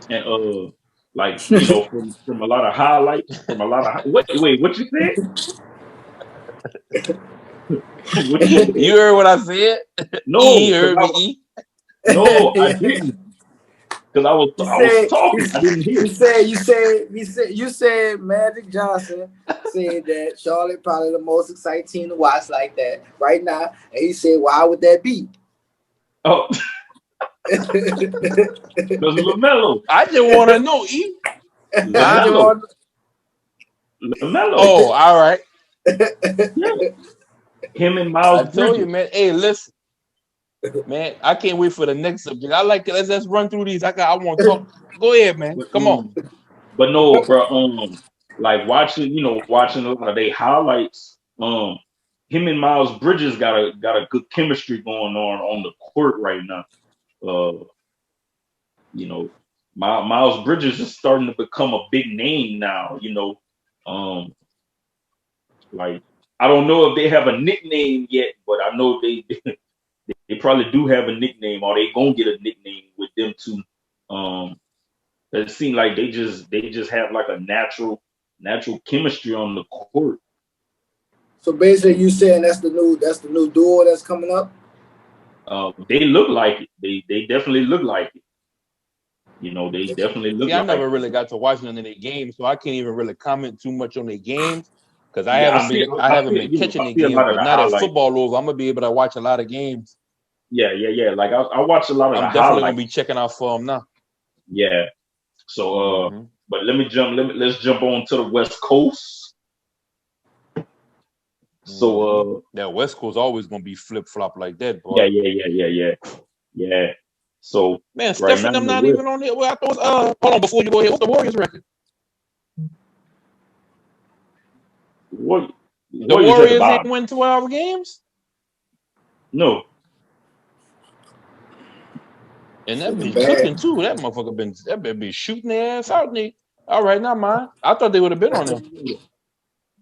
And like from a lot of highlights, wait, what you said? You heard what I said? No, you heard me. No, I didn't. Because I was talking. I didn't hear. You said Magic Johnson said that Charlotte probably the most exciting team to watch like that right now, and he said, "Why would that be?" Oh, because LaMelo. I just want to know. LaMelo. Oh, all right. Yeah. Him and Miles. I told you, man. Hey, listen. Man, I can't wait for the next subject. I like it. Let's run through these. I want to talk. Go ahead, man. Come on. But no, bro. Like watching a lot of their highlights. Him and Miles Bridges got a good chemistry going on the court right now. Miles Bridges is starting to become a big name now. Like I don't know if they have a nickname yet, but I know they probably do have a nickname, or they gonna get a nickname with them two. It seems like they just have like a natural chemistry on the court. So basically, you saying that's the new duo that's coming up? They look like it. They definitely look like it. You know, they definitely look. See, I never really got to watch none of their games, so I can't even really comment too much on their games because I haven't been catching their games. But now that football over, I'm gonna be able to watch a lot of games. Yeah. Like I watch a lot of. I'm definitely gonna be checking out for them now. Yeah. So, but let's jump on to the West Coast. So, that West Coast always gonna be flip flop like that, boy. Yeah. So, man, Steph and them not even on it. Well, I thought, hold on, before you go ahead, what's the Warriors record? What? The Warriors ain't win 12 games? No. And that be cooking too. That motherfucker been shooting their ass out. All right, not mine. I thought they would have been on them.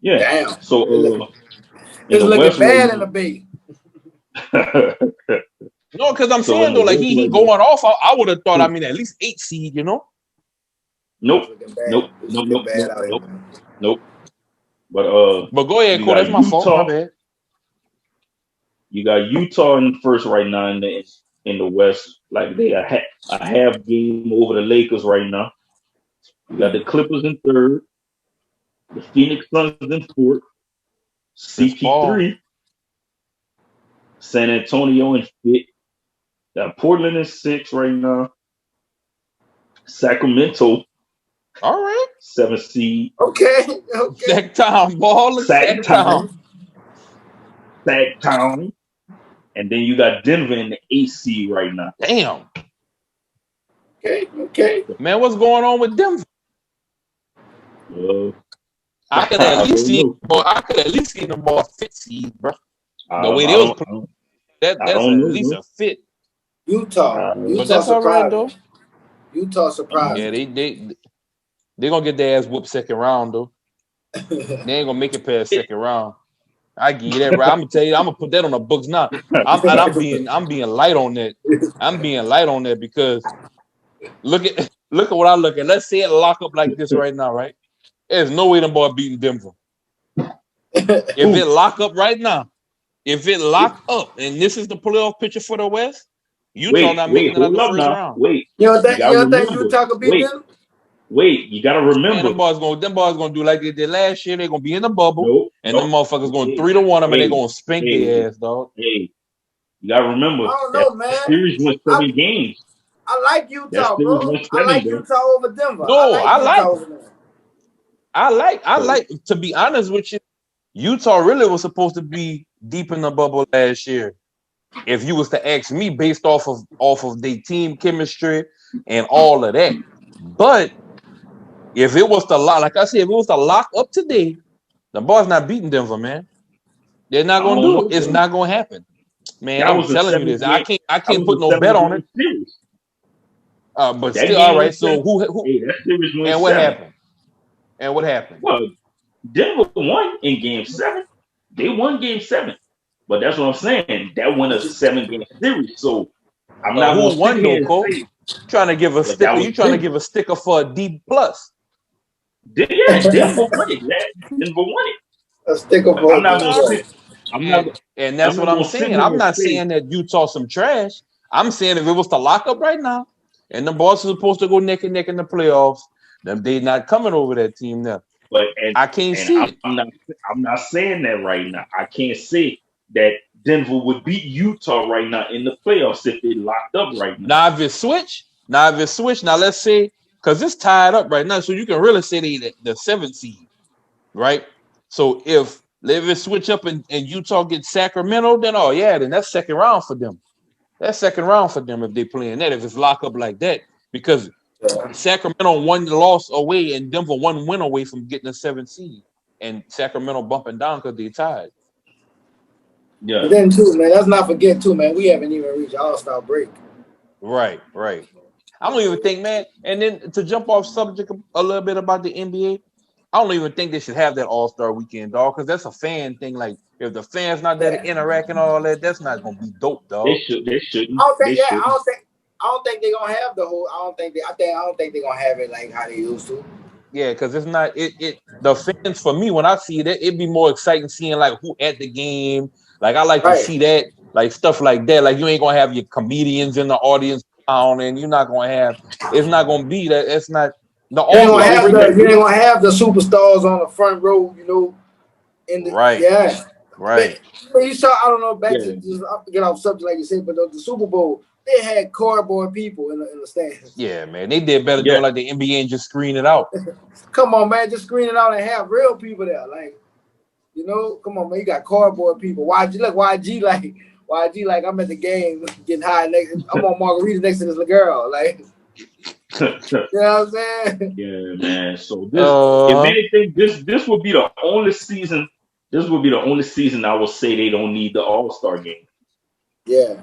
Yeah. Damn. So it's looking bad in the Bay. No, because I'm saying though, like he going off. I would have thought. I mean, at least 8 seed. You know. Nope. But go ahead, Cole. That's my fault. My bad. You got Utah in first right now in the West. Like they are a half game over the Lakers right now. You got the Clippers in third. The Phoenix Suns in fourth. CP3. San Antonio in fifth. Got Portland in sixth right now. Sacramento. All right. 7th seed. Okay. Sack Town, ball. Sack Town. And then you got Denver in the 8th seed right now. Damn. Okay. Man, what's going on with Denver? I could at least see them ball 5th seed, bro. The way they was playing, that's at least a fit. Utah that's all right though. Utah surprised. Yeah, they gonna get their ass whooped second round though. They ain't gonna make it past second round. I give you that, right? I'm gonna tell you, I'm gonna put that on the books now. I'm being light on that. I'm being light on that because look at what I look at. Let's say it lock up like this right now, right? There's no way them boy beating Denver. If it lock up right now, and this is the playoff picture for the West, Utah not making it out the first round. Wait, you don't think Utah could beat them? Wait, you gotta remember. Man, them boys gonna do like they did last year. They're gonna be in the bubble, and them motherfuckers going 3-1 them, and they're gonna spank their ass, dog. Hey, you gotta remember. I don't know, man. Series went 7 games. I like Utah, bro. I like Utah over Denver. No, I like. To be honest with you, Utah really was supposed to be deep in the bubble last year. If you was to ask me, based off of their team chemistry and all of that, but if it was to lock, like I said, if it was to lock up today, the boys not beating Denver, man. They're not gonna do it. It's not gonna happen, man. I'm telling you this. I can't put no bet on it. But still, all right. So who and what happened? And what happened? Well, Denver won in Game 7. They won Game 7, but that's what I'm saying. That won a 7-game series. So I'm not who won though, Cole? Trying to give a sticker. You trying to give a sticker for a D+? Yeah, Denver won it. Denver won it. A sticker for I'm not gonna and that's what I'm saying. I'm not saying that Utah some trash. I'm saying if it was to lock up right now, and the boys are supposed to go neck and neck in the playoffs, then they not coming over that team now. But I can't see it. I'm not saying that right now. I can't say that Denver would beat Utah right now in the playoffs if they locked up right now. Now if it switch, now let's say, because it's tied up right now, so you can really say the 7th seed, right? So if it switch up and Utah gets Sacramento, then then that's second round for them. That's second round for them if they playing that, if it's lock up like that, because Sacramento 1 loss away and Denver 1 win away from getting a 7th seed, and Sacramento bumping down because they tied. Yeah. And then too, man, let's not forget too, man, we haven't even reached All-Star break. Right. I don't even think, man. And then to jump off subject a little bit about the NBA, I don't even think they should have that All-Star weekend, dog, because that's a fan thing. Like, if the fans not there to interact and all that, that's not gonna be dope, dog. They shouldn't. I don't think they're gonna have the whole. I don't think they're gonna have it like how they used to. Yeah, because it's not the fans for me when I see it, it'd be more exciting seeing like who at the game. Like I like to see that, like stuff like that. Like you ain't gonna have your comedians in the audience and you're not gonna have. It's not gonna be that. It's not the. You ain't gonna have the superstars on the front row. You know, in the right. But you saw. I don't know. Back to just get off subject like you said, but the Super Bowl. They had cardboard people in the stands. Yeah, man. They did better doing like the NBA and just screen it out. Come on, man. Just screen it out and have real people there. Like, you know, come on, man. You got cardboard people. YG like I'm at the game getting high. I'm on margarita next to this little girl. Like, you know what I'm saying? Yeah, man. So this, if anything, this would be the only season. This would be the only season I will say they don't need the All-Star game. Yeah.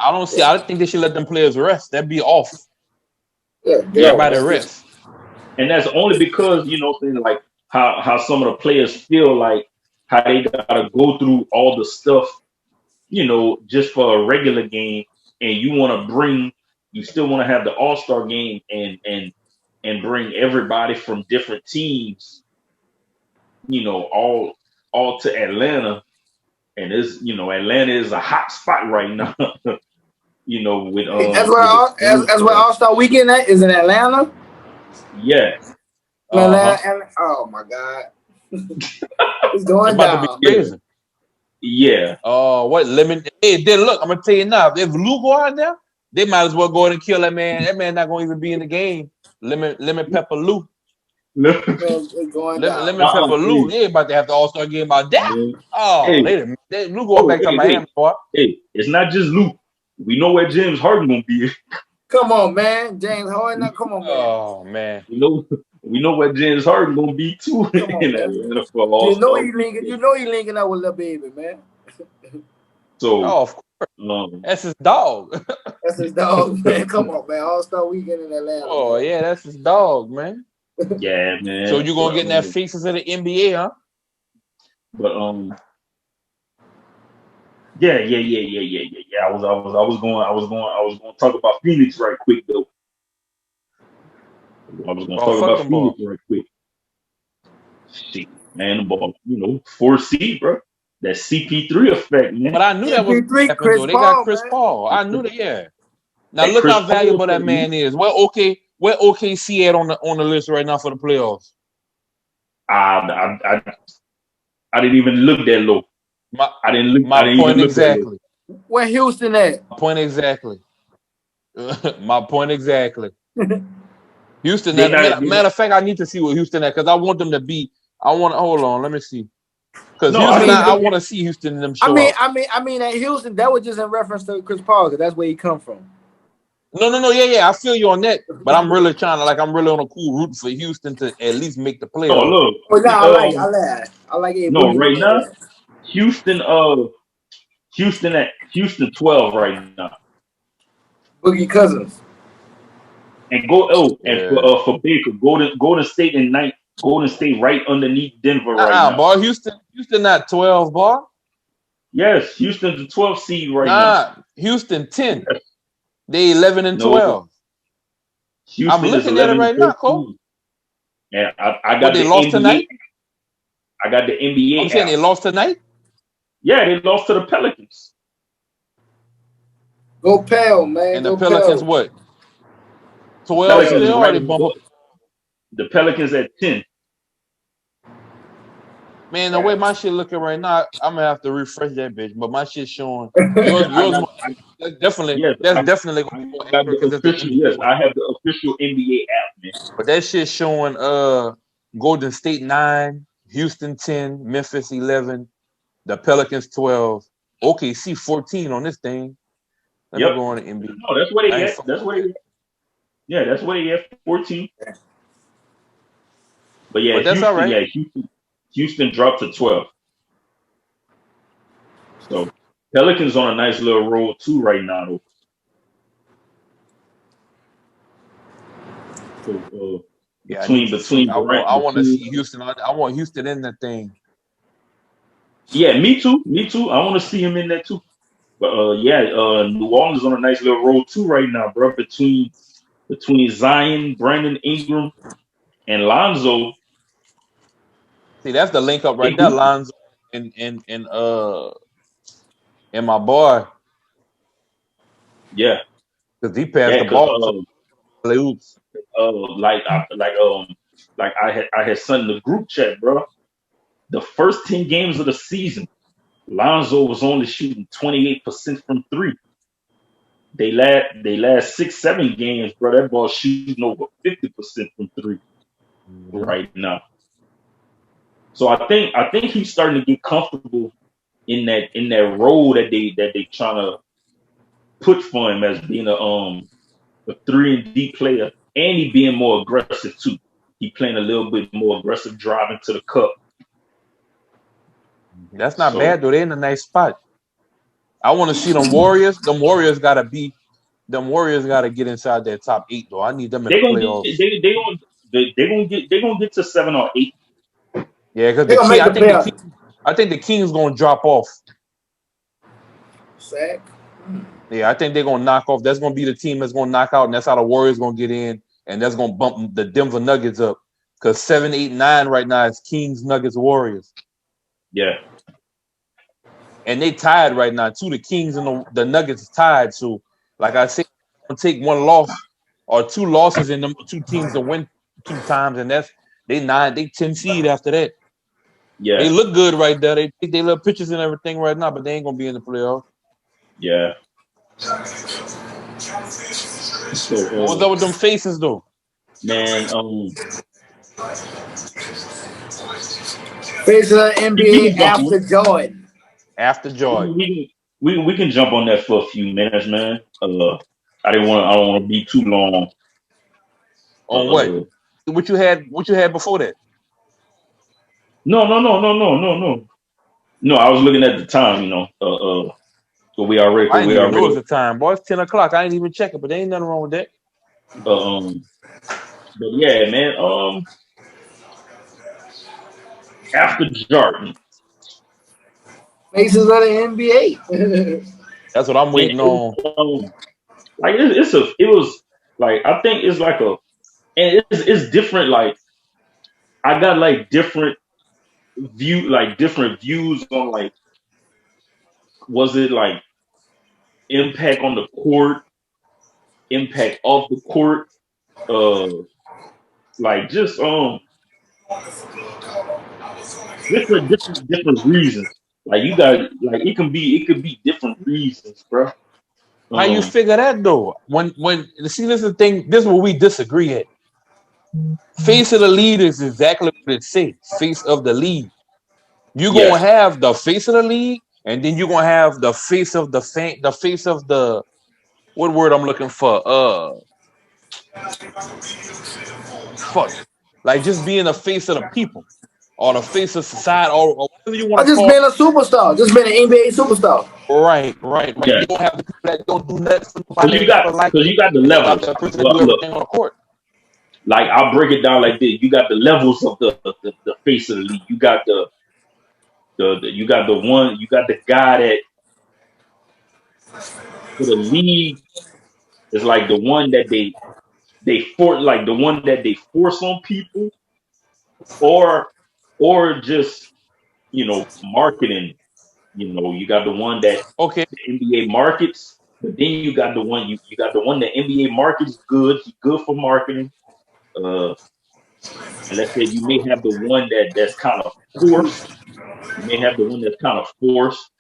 I don't see. I think they should let them players rest. That'd be off. Yeah, everybody rest. And that's only because like how some of the players feel like how they gotta go through all the stuff, just for a regular game, and you still want to have the All-Star game and bring everybody from different teams, all to Atlanta. And it's Atlanta is a hot spot right now. With that's where All-Star Weekend is in Atlanta. Yeah. Oh my God, it's going down. To be crazy. Yeah. Oh, what lemon? Hey, then look, I'm gonna tell you now. If Lou go out there, they might as well go ahead and kill that man. That man not gonna even be in the game. Lemon pepper Lou. Lemon pepper Lou. They about to have the All-Star game out there. Oh, Lou going back to Miami, boy. Hey, it's not just Lou. We know where James Harden gonna be. Come on, man. James Harden. Now, come on, man. Oh, man. We know where James Harden gonna be too. You know he linking up with Lil Baby, man. So, of course. That's his dog. That's his dog, man. Come on, man. All-Star Weekend in Atlanta. Oh, man. Yeah, that's his dog, man. Yeah, man. So you gonna get in that faces of the NBA, huh? But Yeah. I was going to talk about Phoenix right quick though. I was going to talk about Phoenix right quick. Shit, man, the ball, 4 seed, bro. That CP3 effect, man. But I knew that was Chris Paul, they got Chris Paul. I knew that, yeah. Now look how valuable that man is. Where OKC at on the list right now for the playoffs? I didn't even look that low. I didn't look. My point exactly. Where Houston at? My point exactly. My point exactly. Houston. Matter of fact, I need to see what Houston at because I want them to be. Hold on. Let me see. Because I want to see Houston in them show. I mean, at Houston, that was just in reference to Chris Paul because that's where he come from. No. Yeah. I feel you on that, but I'm really I'm really on a cool route for Houston to at least make the playoffs. Oh, look. Well, no, I like it. No, right now, Houston 12 right now. Boogie Cousins. And for Baker, Golden State in 9th. Golden State right underneath Denver right now. Boy, Houston not 12, boy. Yes, Houston's the 12th seed right now. Houston 10. Yes. They 11 and 12. Houston I'm looking at it right now, Cole. And I got they the lost NBA. Tonight. I got the NBA. I'm saying they lost tonight. Yeah, they lost to the Pelicans. Go Pell, man. And the Pelicans what? 12. So they already bumped. The Pelicans at 10. Man, the way my shit looking right now, I'm gonna have to refresh that bitch. But my shit's showing. Yours that's definitely gonna be more accurate. Yes, I have the official NBA app, man. But that shit's showing Golden State 9, Houston 10, Memphis 11, the Pelicans 12, OKC 14 on this thing. Let me go on the NBA. No, that's what they get. That's what they get. 14. But yeah, that's all right. Yeah, Houston dropped to 12. So Pelicans on a nice little roll too right now, though. So Yeah, between I want to see Houston. I want Houston in that thing. Yeah, me too. Me too. I want to see him in there too. But New Orleans on a nice little road too right now, bro. Between Zion, Brandon Ingram, and Lonzo. See, that's the link up right there, Lonzo and my boy. Yeah, because he passed the ball. I had sent in the group chat, bro. The first 10 games of the season, Lonzo was only shooting 28% from three. They last 6-7 games, bro. That ball shooting over 50% from three right now. So I think he's starting to get comfortable in that role that they trying to put for him as being a 3-and-D player, and he being more aggressive too. He playing a little bit more aggressive, driving to the cup. That's not bad though. They're in a nice spot. I want to see them Warriors. Them Warriors gotta get inside that top 8 though. I need them in the playoffs. They're gonna get to 7 or 8. Yeah, because I think the Kings gonna drop off. Sack. Yeah, I think they're gonna knock off. That's gonna be the team that's gonna knock out, and that's how the Warriors gonna get in, and that's gonna bump the Denver Nuggets up. Because 7, 8, 9 right now is Kings, Nuggets, Warriors. Yeah. And they tied right now too. The Kings and the Nuggets is tied. So, like I said, I'm gonna take one loss or 2 losses in them 2 teams to win 2 times, and that's they 10 seed after that. Yeah. They look good right there. They take their little pictures and everything right now, but they ain't gonna be in the playoffs. Yeah. What's up with them faces though? Man, face of the NBA after Jordan. After Jordan. We can jump on that for a few minutes, man. I don't want to be too long. On what? What you had before that? No. No, I was looking at the time, so we already. I didn't even know it was the time, boy. It's 10 o'clock. I ain't even check it, but there ain't nothing wrong with that. But yeah, man. After Jordan, faces of the NBA. That's what I'm waiting on. Like it was like I think it's like it's different. Like I got like different views on like, was it like impact on the court, impact off the court, like just different reasons. Like you got like it could be different reasons, bro. How you figure that though? When see, this is the thing. This is where we disagree at. Face of the lead is exactly what it says. Face of the league. You're gonna have the face of the league, and then you're gonna have the face of the face of the what word I'm looking for? Fuck. Like just being the face of the people. Or the face of society, or whatever you want to call it. Been a superstar. Just been an NBA superstar. Right. Yeah. You don't have the people that don't do nothing. Because you got the levels. On the court. Like I'll break it down like this: you got the levels of the face of the league. You got the guy that for the league is like the one that they force on people, or just marketing. You got the one that the NBA markets, but then you got the one that NBA markets good. He's good for marketing. And let's say you may have the one that's kind of forced. You may have the one that's kind of forced.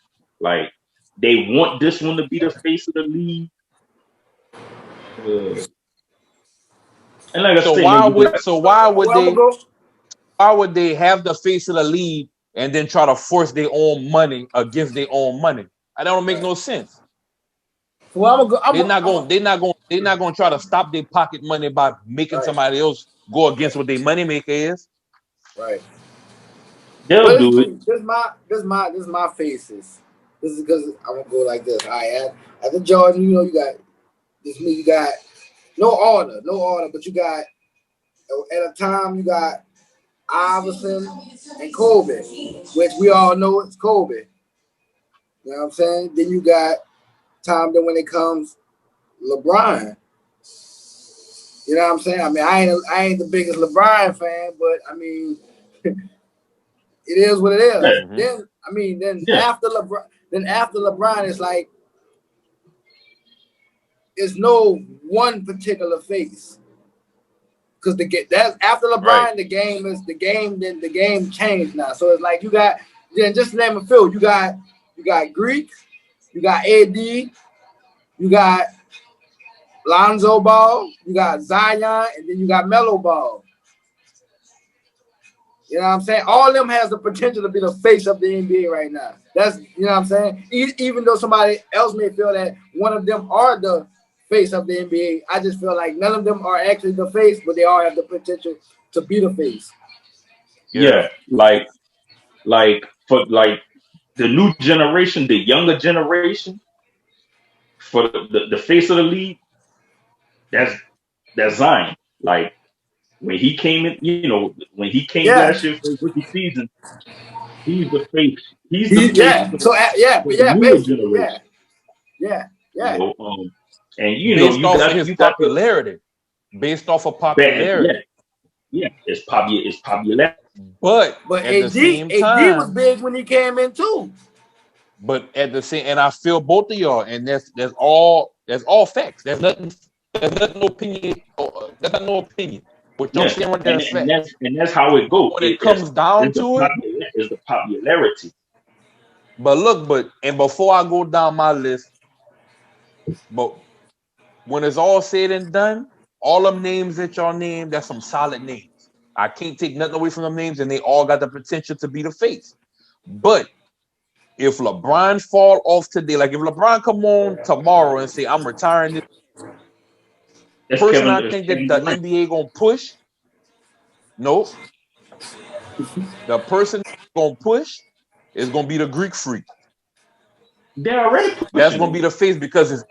Like they want this one to be the face of the league. And like I said, why would they have the face of the league and then try to force their own money against their own money? That don't make no sense. Well, they're not going to try to stop their pocket money by making somebody else go against what their money maker is. Right. They'll do it. This is my faces. This is because I'm gonna go like this. All right, at the Jordan, you got no order, but you got At a time, you got Iverson and Kobe, which we all know it's Kobe. You know what I'm saying? Then you got time that when it comes LeBron. You know what I'm saying? I mean, I ain't the biggest LeBron fan, but I mean, it is what it is. Yeah. Then after LeBron, it's like it's no one particular face. Because after LeBron, the game changed now. So it's like you got just name a few. You got Greek, you got AD, you got Lonzo Ball, you got Zion, and then you got Melo Ball. You know what I'm saying? All of them has the potential to be the face of the NBA right now. That's, you know what I'm saying? Even though somebody else may feel that one of them are the face of the NBA, I just feel like none of them are actually the face, but they all have the potential to be the face. Yeah, for the new generation, the younger generation, for the face of the league, that's Zion. Like when he came in, when he came last year for his rookie season, he's the face. He's the face. The newer generation. Yeah. And based off of his popularity. Based off of popularity. Yeah, it's popular. But at AD, the same time, AD was big when he came in too. But at the same, and I feel both of y'all, and that's all facts. There's no opinion. There's no opinion. What y'all saying right there is facts. And that's how it goes. When it comes down to it, is the popularity. But before I go down my list, but when it's all said and done, all them names that y'all named, that's some solid names. I can't take nothing away from them names, and they all got the potential to be the face. But if LeBron fall off today, like if LeBron come on tomorrow and say, I'm retiring this, person I think that the NBA gonna push, nope. The person gonna push is gonna be the Greek freak. They're already pushing. That's gonna be the face because it's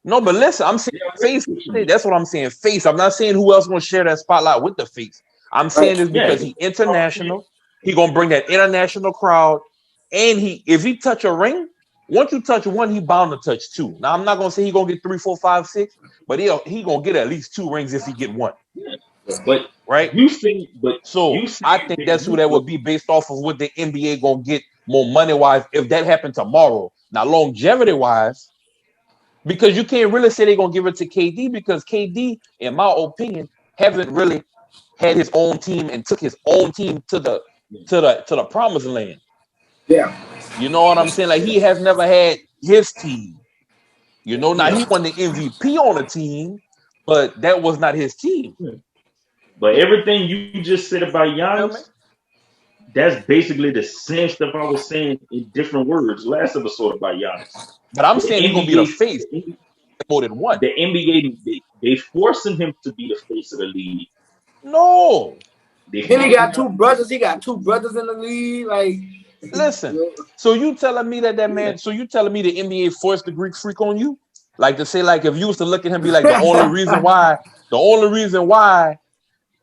no, but listen, I'm saying face. That's what I'm saying. Face. I'm not saying who else gonna share that spotlight with the face. I'm saying this because he international. He gonna bring that international crowd, and if he touch a ring, once you touch one, he bound to touch two. Now I'm not gonna say he gonna get 3, 4, 5, 6, but he gonna get at least 2 rings if he get one. Yeah. But right, I think that's who that would be based off of what the NBA gonna get more money wise if that happened tomorrow. Now longevity wise, because you can't really say they're gonna give it to KD because KD, in my opinion, haven't really had his own team and took his own team to the promised land. Yeah, you know what I'm saying? Like he has never had his team. Now he won the MVP on a team, but that was not his team. But everything you just said about Giannis, that's basically the same stuff I was saying in different words last episode about Giannis. But I'm saying he's gonna be the face more than one. The NBA, they forcing him to be the face of the league. No. Then he got 2 brothers. He got 2 brothers in the league. Like, listen. So you telling me that man? So you telling me the NBA forced the Greek freak on you? Like to say, like if you was to look at him, be like the only reason why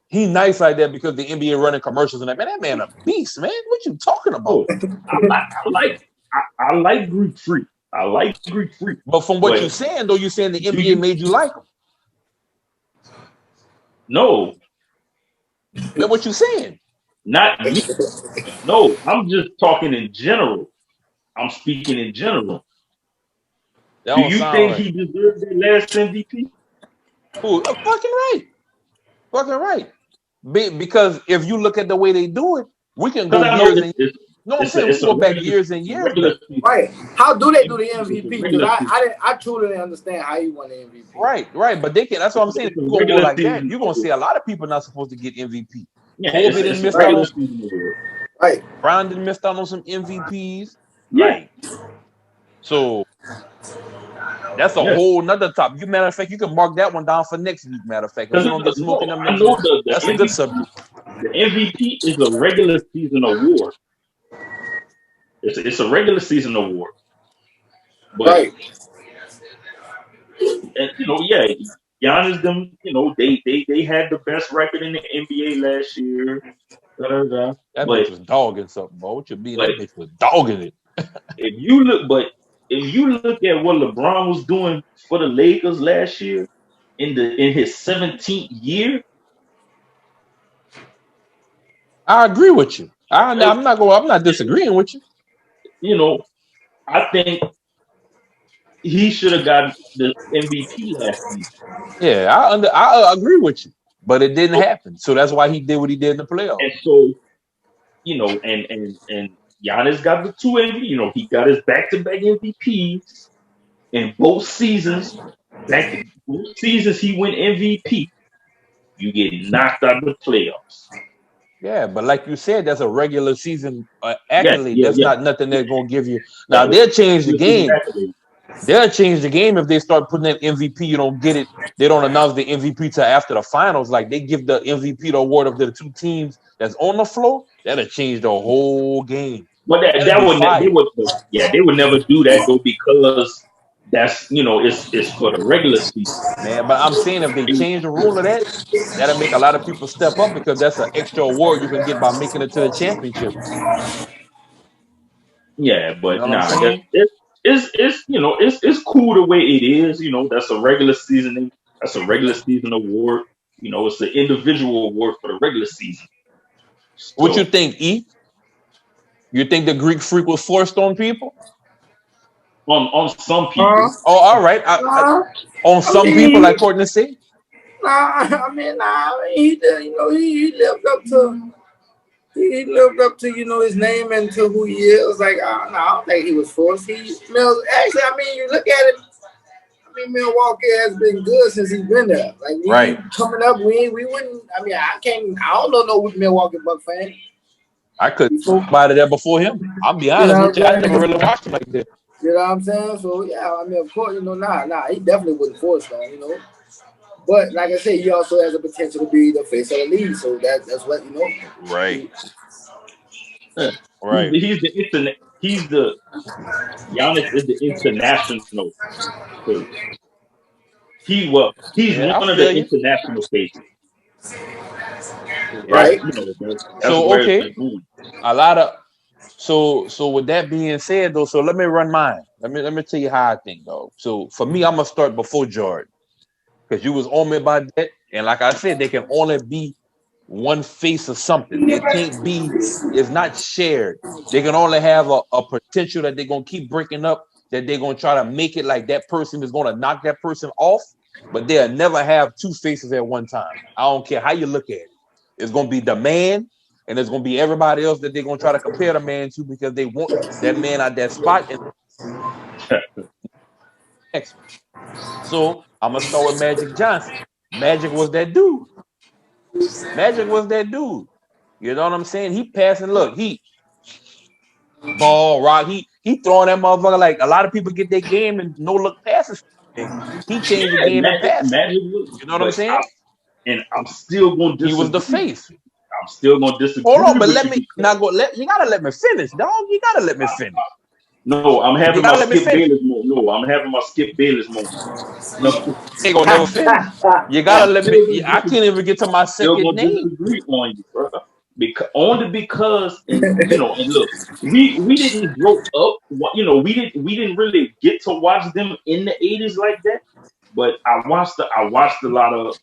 he nice like that because the NBA running commercials and that man a beast, man. What you talking about? I like Greek freak. I like Greek freak. But from what you're saying, though, you're saying the NBA made you like him. No. That's what you're saying. Not me. No, I'm just talking in general. I'm speaking in general. Do you think he deserved the last MVP? Oh, fucking right. Because if you look at the way they do it, we can go years and years. No, I'm saying we can go back years and years. Right. How do they do the MVP? Because I truly didn't understand how he won the MVP. Right. But they can. That's what I'm saying. You're gonna go like that. You're gonna see a lot of people not supposed to get MVP. Kobe didn't miss out on some. Right. Brown didn't miss out on some MVPs. Yeah. So that's a whole nother topic. Matter of fact, you can mark that one down for next week. Matter of fact, we don't get smoking them. That's a good subject. The MVP is a regular season award. It's a regular season award. But, right. And, Giannis, them, they had the best record in the NBA last year. That bitch was dogging something, bro. What you mean? That bitch was dogging it. if you look at what LeBron was doing for the Lakers last year in his 17th year, I agree with you. I'm not disagreeing with you. I think he should have got the MVP last season. Yeah, I agree with you, but it didn't happen. So that's why he did what he did in the playoffs. And so, and Giannis got the 2 MVP. He got his back-to-back MVPs in both seasons. Both seasons he went MVP. You get knocked out of the playoffs. Yeah, but like you said, that's a regular season accolade. That's not nothing they're gonna give you. Now they'll change the game. They'll change the game if they start putting that MVP. You don't get it. They don't announce the MVP till after the finals. Like they give the MVP the award of the 2 teams that's on the floor. That'll change the whole game. But they would never do that though, because that's it's for the regular season. Man, but I'm saying if they change the rule of that, that'll make a lot of people step up, because that's an extra award you can get by making it to the championship. Yeah, but it's cool the way it is. That's a regular season. That's a regular season award. It's an individual award for the regular season. So, what you think, E? You think the Greek Freak was forced on people? On some people. All right. On some people, like Courtney said. He lived up to. He lived up to his name and to who he is. Like I don't think he was forced. You look at it. Milwaukee has been good since he's been there. Like coming up, we wouldn't. I don't know no Milwaukee Bucks fan. I couldn't talk about it there before him. I'll be honest with you. I never really watched him like that. You know what I'm saying? So yeah, of course, he definitely wasn't forced on, But like I said, he also has the potential to be the face of the league. So that's what Right. Right. Giannis is the international face. He's one of the international faces. Right. So okay. A lot of so with that being said though, so let me run mine. Let me tell you how I think though. So for me, I'm gonna start before Jordan, because you was on me about that, and like I said, they can only be one face of something. It can't be. It's not shared. They can only have a potential that they're gonna keep breaking up. That they're gonna try to make it like that person is gonna knock that person off, but they'll never have 2 faces at one time. I don't care how you look at it. It's gonna be the man, and there's gonna be everybody else that they're gonna try to compare the man to, because they want that man at that spot. So I'm gonna start with Magic Johnson. Magic was that dude. You know what I'm saying? He passing. Look, he ball rock. He throwing that motherfucker like a lot of people get their game and no look passes. He changed the game and passed. You know what I'm saying? And I'm still going to disagree. He was the face. I'm still going to disagree. Hold on, but let me not go. You gotta let me finish, dog. You gotta let me finish. No, I'm having my Skip Bayless moment. No, I'm having my Skip Bayless moment. No, ain't gonna never finish. You gotta let me. I can't even get to my second name. Disagree on you, bro. Because and look, we didn't grow up. We didn't really get to watch them in the 80s like that. But I watched a lot of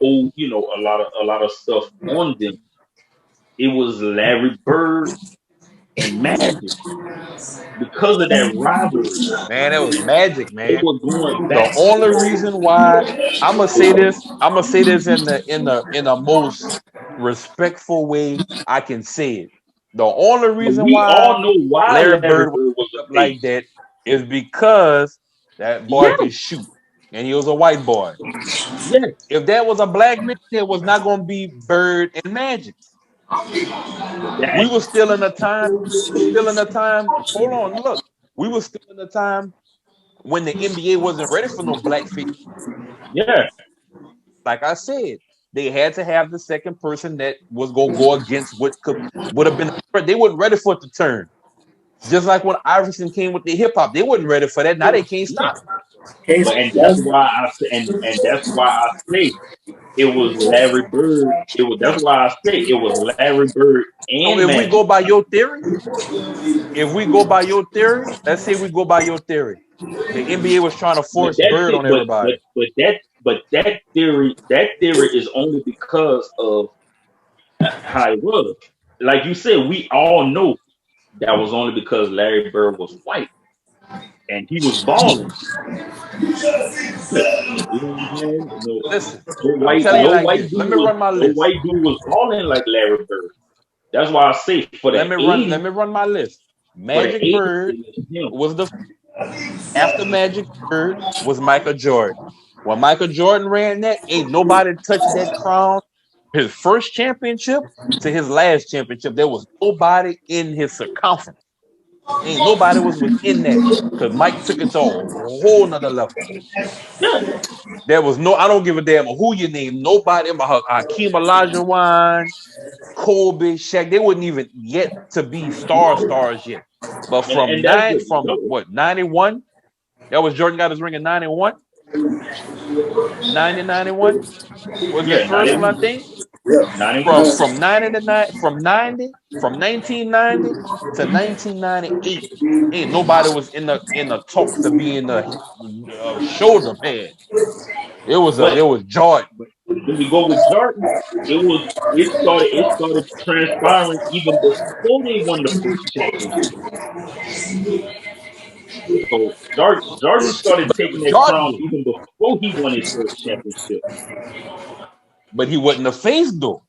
old, a lot of stuff on them. It was Larry Bird and Magic, because of that rivalry. Man, it was Magic, man. It was going back. The only reason why I'm gonna say this in the most respectful way I can say it. The only reason why Larry Bird was like that is because that boy could shoot, and he was a white boy. Yeah. If that was a black man, it was not gonna be Bird and Magic. We were still in a time. Hold on, look. We were still in a time when the NBA wasn't ready for no blackface. Yeah. Like I said, they had to have the second person that was gonna go against what would have been. They weren't ready for it to turn. Just like when Iverson came with the hip hop, they weren't ready for that. Now they can't stop. And that's why I say it was Larry Bird. That's why I say it was Larry Bird So and if we Magic. go by your theory, let's say we go by your theory, the NBA was trying to But force Bird on everybody. that theory is only because of how it was. Like you said, we all know that was only because Larry Bird was white and he was balling. You know what I'm saying? Listen, I'm telling you like this. Let me run my No list. white dude was balling like Larry Bird. That's why I say for the Let me run my list. Magic Bird was the after Magic Bird was Michael Jordan. When Michael Jordan ran that, ain't nobody touched that crown. His first championship to his last championship, there was nobody in his circumference. Ain't nobody was within that because Mike took it to a whole nother level. There was no, I don't give a damn who you name. Nobody in my Hakeem Olajuwon, Kobe, Shaq, they wouldn't even yet to be stars yet. But from 91, that was Jordan got his ring in 91. 91 was his first one, I think. From 1990 to 1998, ain't nobody was in the talks of being the shoulder pad. It was Jordan. When you go with Jordan, it started transpiring even before they won the first championship. So Jordan started taking that crown even before he won his first championship. But he wasn't the face though.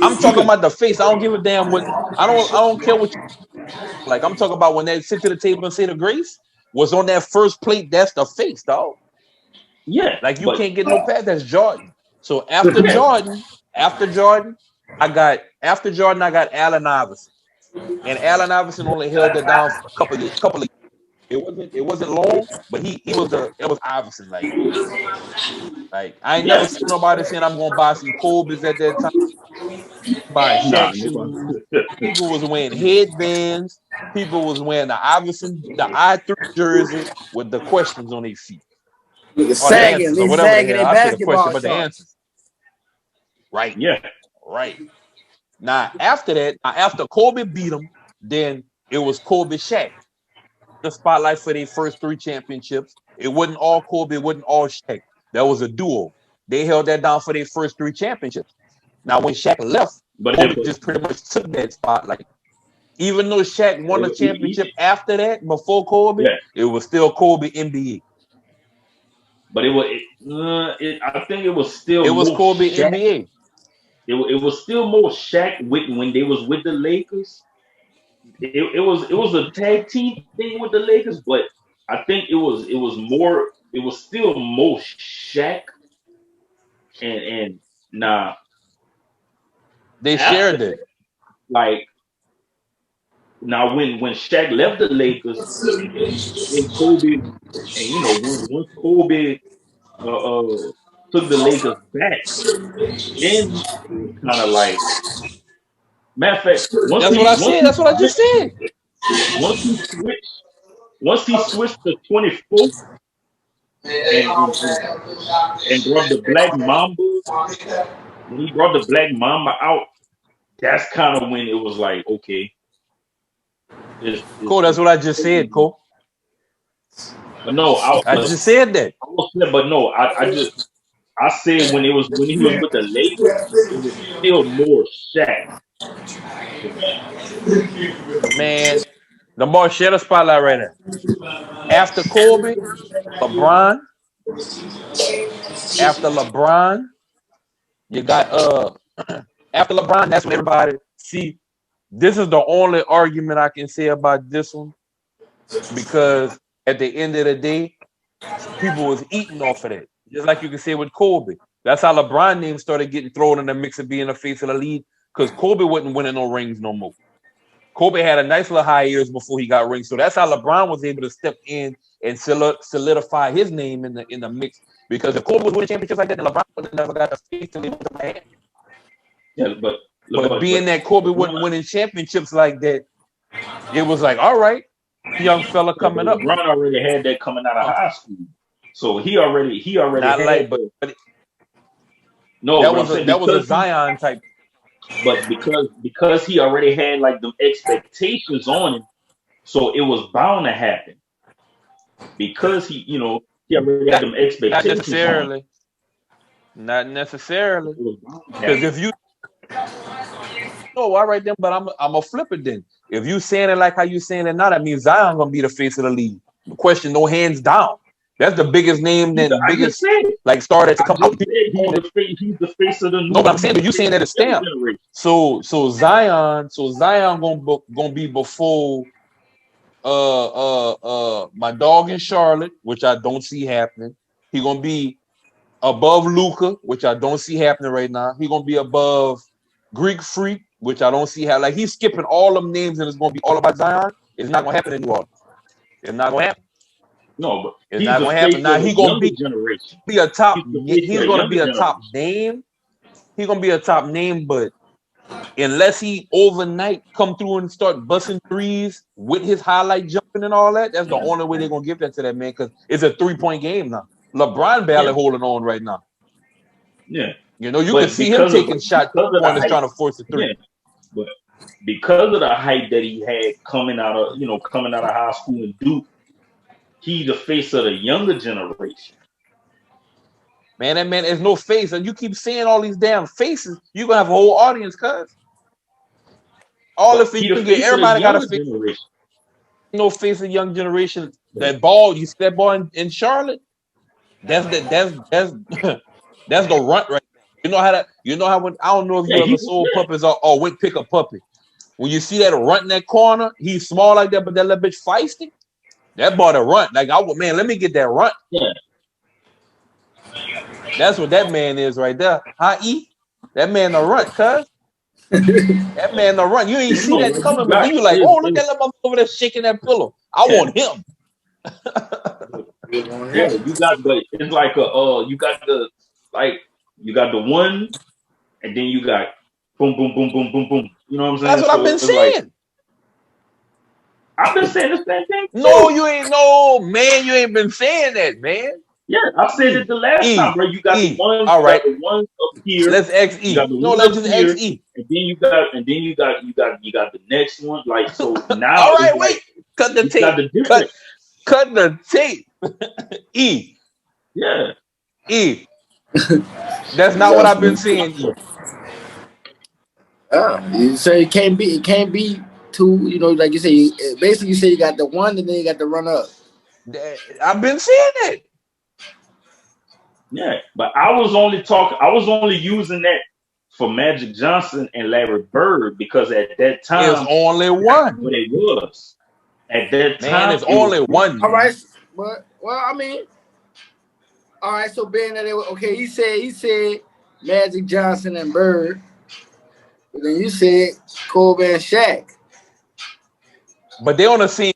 I'm talking about the face. I don't give a damn what I don't care what you like. I'm talking about when they sit to the table and say the grace was on that first plate. That's the face, dog. Yeah. Like you can't get no past. That's Jordan. So after Jordan, I got Allen Iverson. And Allen Iverson only held it down for a couple of years. It wasn't long, but it was Iverson. Like I ain't never seen nobody saying I'm gonna buy some Kobe's at that time. Buying Shaq shoes. People was wearing headbands. People was wearing the Iverson, the I3 jersey with the questions on their feet. Or the answers, or whatever the hell. I said the question, but the answers. Right. Yeah. Right. Now, after Kobe beat him, then it was Kobe Shaq. The spotlight for their first 3 championships. It wasn't all Kobe, it wasn't all Shaq. That was a duo. They held that down for their first 3 championships. Now, when Shaq left, Kobe just pretty much took that spotlight. Even though Shaq won a championship after that, before Kobe, it was still Kobe NBA. But I think it was still. It was Kobe Shaq. NBA. It was still more Shaq when they was with the Lakers. It was a tag team thing with the Lakers, but I think it was still more Shaq and nah. They shared it. Like now when Shaq left the Lakers and Kobe, and once Kobe took the Lakers back, then it was kind of like, matter of fact, that's what I just said. Once he switched to 24 and brought the Black Mamba, when he brought the Black Mamba out, that's kind of when it was like, okay. Cole, that's what I just said, Cole. But no, I just said that. But no, I said when he was with the Lakers, it was still more Shaq. Man, the more share the spotlight right now. After Kobe, LeBron. After LeBron, you got after LeBron, that's when everybody see. This is the only argument I can say about this one, because at the end of the day, people was eating off of that. Just like you can say with Kobe. That's how LeBron name started getting thrown in the mix of being the face of the league, because Kobe wasn't winning no rings no more. Kobe had a nice little high years before he got rings. So that's how LeBron was able to step in and solidify his name in the mix. Because if Kobe was winning championships like that, then LeBron would have never got the face to leave with Miami. Yeah, but being that Kobe wasn't winning championships like that, it was like, all right, young fella coming up. LeBron already had that coming out of high school, so he already not had like, that. but No, that was a Zion type. But because he already had like the expectations on him, so it was bound to happen. Because he already had them expectations. Not necessarily. Because if you all right then, but I'm a flip it then. If you saying it like how you saying it now, that means Zion gonna be the face of the league. The question, no hands down. That's the biggest name, biggest like started to come out. He's the face of the. No, but I'm saying, you saying that it's stamp. So Zion gonna be before my dog in Charlotte, which I don't see happening. He gonna be above Luka, which I don't see happening right now. He gonna be above Greek Freak, which I don't see how. Like, he's skipping all them names and it's gonna be all about Zion. It's not gonna happen in New Orleans. It's not gonna happen. No, but it's not gonna happen. Now he gonna be a top. He's gonna be a top name. He's gonna be a top name, but unless he overnight come through and start busting threes with his highlight jumping and all that, that's the only way they're gonna give that to that man, because it's a 3-point game now. LeBron barely holding on right now. Yeah. You can see him taking shots pointers trying to force a three. Yeah. But because of the hype that he had coming out of high school and Duke, he's the face of the younger generation. Man, that man is no face, and you keep saying all these damn faces, you're gonna have a whole audience, cuz. All the face you can get, everybody got a face. Generation. No face of young generation. That ball, you see that ball in Charlotte? That's the runt right there. You know how when I don't know if you ever sold puppies or went pick a puppy. When you see that runt in that corner, he's small like that, but that little bitch feisty. That boy the runt. Like, man, let me get that runt. Yeah. That's what that man is right there. Huh, E? That man the runt, cuz. That man the runt. You ain't see that coming, but then you like, oh, look at that motherfucker over there shaking that pillow. I want him. Yeah, you got it's like you got the one, and then you got boom, boom, boom, boom, boom, boom. You know what I'm saying? That's what I've been saying. I've been saying the same thing. No, you ain't. No, man, you ain't been saying that, man. Yeah, I said it the last time, bro. You got the one. All right, the one up here. Let's XE. No, let's just XE. And then you got the next one. Like, so now. All right, wait. Cut the tape. Cut the tape. E. Yeah. E. That's not what I've been saying. E. You say it can't be two. Like you say, basically you say you got the one, and then you got the run up. I've been saying it. Yeah, but I was only using that for Magic Johnson and Larry Bird, because at that time it's only one. What it was at that time. Man, it's only one. All right, but I mean, all right. So being that he said Magic Johnson and Bird, but then you said Kobe and Shaq. But they on the same.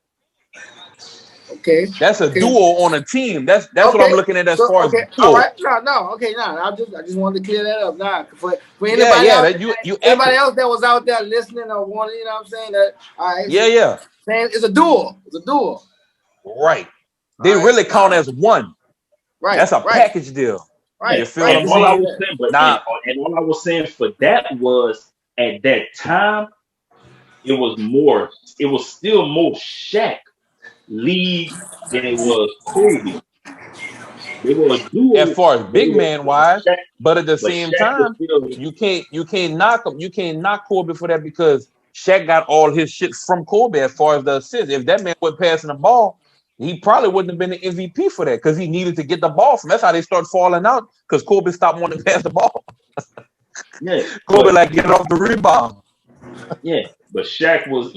Okay. That's a duo on a team. That's what I'm looking at as far as duo. All right. No. Okay, I just wanted to clear that up. For anybody else, anybody else that was out there listening or wanting, you know what I'm saying? That all right. Yeah. Saying it's a duo. It's a duo. Right. They really count as one. Right. That's a package deal. Right. You feel what I'm saying? All I was saying for that was, at that time, it was still more Shaq league than it was Kobe. They were a duo as far as big man wise, but at the same time, you can't knock him. You can't knock Kobe for that, because Shaq got all his shit from Kobe as far as the assists. If that man wasn't passing the ball, he probably wouldn't have been the MVP for that, because he needed to get the ball from. That's how they start falling out, because Kobe stopped wanting to pass the ball. Yeah, Kobe get off the rebound. Yeah, but Shaq was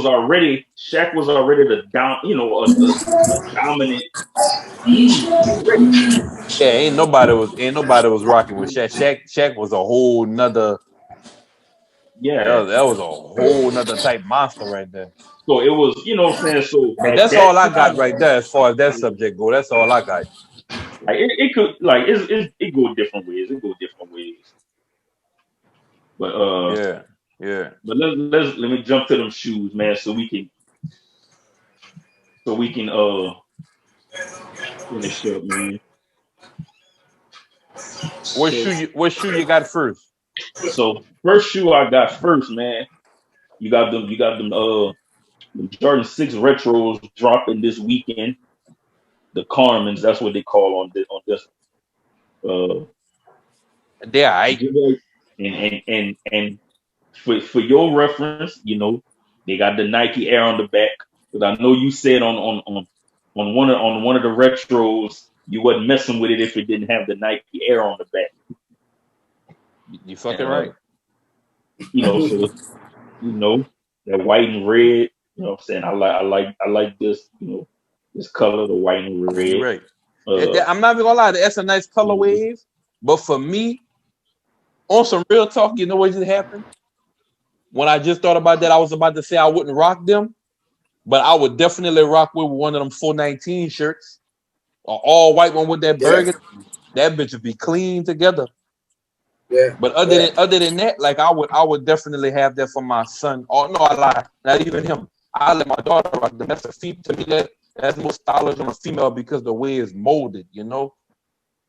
already the dominant. Yeah, ain't nobody was rocking with Shaq. Shaq was a whole nother. Yeah, that was a whole nother type monster right there. So it was, what I'm saying. So that's all I got right there as far as that subject go. That's all I got. Like it could it go different ways. But yeah. But let me jump to them shoes, man, so we can so we can finish up, man. What shoe you got first? So first shoe I got first, man. You got them the Jordan 6 retros dropping this weekend. The Carmens, that's what they call on this. Yeah, and for your reference, you know, they got the Nike Air on the back. Because I know you said on one of the retros you wasn't messing with it if it didn't have the Nike Air on the back. You fucking right. You know, so you know that white and red. You know what I'm saying? I like this. You know, this color, the white and red. You're right. I'm not even gonna lie, that's a nice color wave. But for me, on some real talk, you know what just happened? When I just thought about that, I was about to say I wouldn't rock them, but I would definitely rock with one of them 419 shirts, an all white one with that burger. That bitch would be clean together. Yeah. But other than that, like I would definitely have that for my son. Oh no, I lied. Not even him. I let my daughter rock them. That's a female to me. That's more stylish on a female because the way it's molded, you know.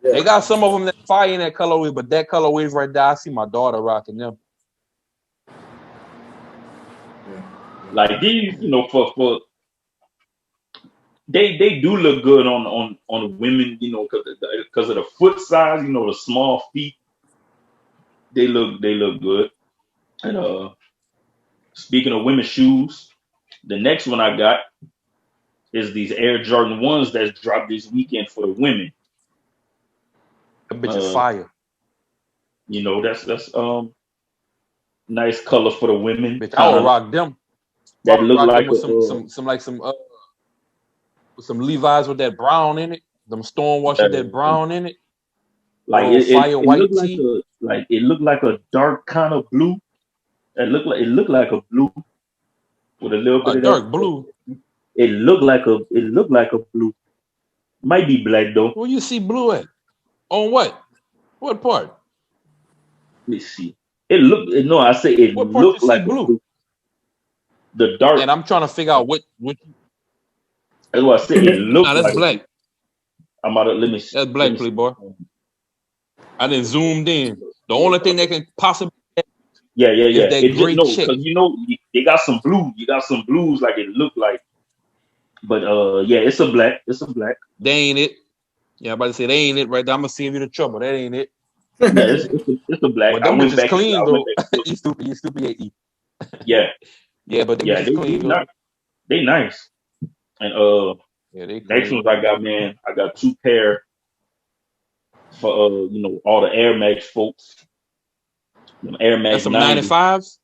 Yeah. They got some of them that fire in that colorway, but that colorway right there, I see my daughter rocking them. Like these, you know, for they do look good on women, you know, because of the foot size, you know, the small feet. They look good. And speaking of women's shoes, the next one I got is these Air Jordan 1s that's dropped this weekend for the women. That bitch is fire. You know, that's nice color for the women. Bitch, I would rock them. That look like some Levi's with that brown in it. Them Stormwash with that brown in it. Like it looked like a dark kind of blue. It looked like a blue with a little bit of dark that. Blue. It looked like a blue. Might be black though. Where you see blue at? On what? What part? Let me see. I say it looked like blue. The dark. And I'm trying to figure out what. That's what I said. It looked that's like black. I'm about to let me see. That's black, Playboy. I didn't zoomed in. The only thing that can possibly yeah. That great check. Because you know they got some blue. You got some blues like it looked like. But yeah, it's a black. They ain't it. Yeah, I'm about to say they ain't it right there. I'm gonna save you the trouble. That ain't it. Yeah, it's a black. But them bitches clean though. You stupid. Yeah. Yeah, but them bitches clean. They nice. And next ones I got, man. I got 2 pair for you know, all the Air Max folks. Them Air Max. That's some 95s.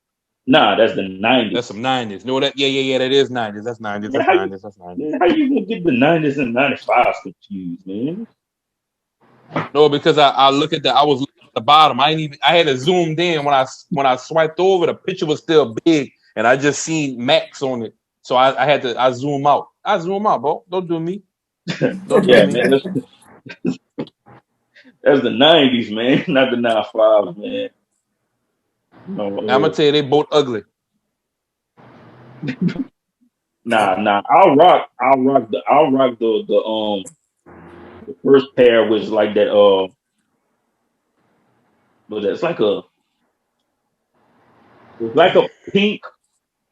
Nah, that's the 90s. That's some 90s. No, that yeah, that is 90s. That's 90s. That's 90s. That's 90s. Man, how you gonna get the 90s and 95s confused, man? No, because I look at I was looking at the bottom. I had it zoomed in when I swiped over. The picture was still big, and I just seen Max on it. So I had to zoom out. I zoom out, bro. Don't do me. Don't do me. Man. That's the 90s, man, not the 95s, man. No, I'm gonna tell you, they both ugly. Nah. I'll rock the first pair was like that. But it's like a pink,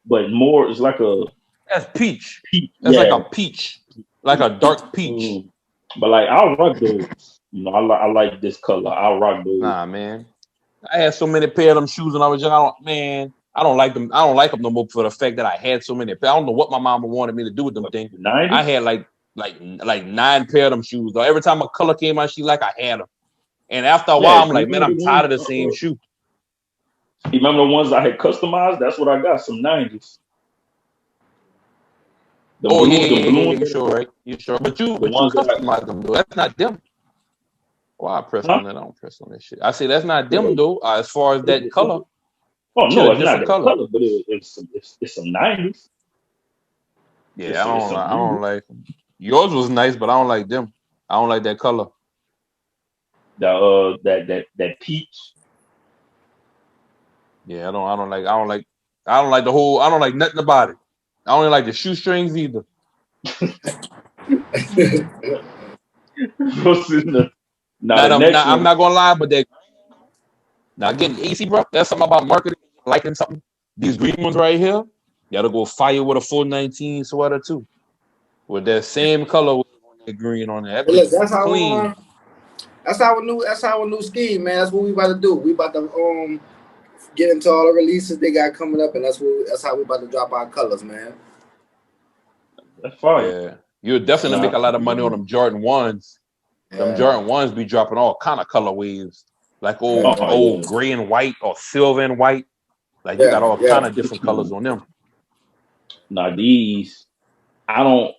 but more. It's like a. That's peach. That's like a peach, like a dark peach. But like I'll rock those. You know, I like this color. I'll rock those. Nah, man. I had so many pair of them shoes when I was young. I don't like them. I don't like them no more for the fact that I had so many. I don't know what my mama wanted me to do with them things. 90s? I had like 9 pair of them shoes. Though. Every time a color came out, I had them. And after a while, I'm like, man, I'm tired of the same shoe. You remember the ones I had customized? That's what I got. Some 90s. You sure, right? You sure? But you customized them though. That's not them. Why I press on that? I don't press on that shit. I say that's not them though. As far as that color. Oh no, it's not that color, but it's some 90s. Yeah, I don't like them. Yours was nice, but I don't like them. I don't like that color. That peach. Yeah, I don't like nothing about it. I don't like the shoestrings either. I'm not gonna lie, but that now again, AC, bro, that's something about marketing, liking something. These green ones right here, you gotta go fire with a 419 sweater too, with that same color on that green on there. Look, that's clean. That's our new scheme, man. That's what we about to do. We about to get into all the releases they got coming up, and that's how we about to drop our colors, man. That's fine. Yeah, you'll definitely make a lot of money on them Jordan 1s. Yeah. Them Jordan 1s be dropping all kind of color waves, like old gray and white or silver and white. Like you got all kind of different colors on them. Now these, I don't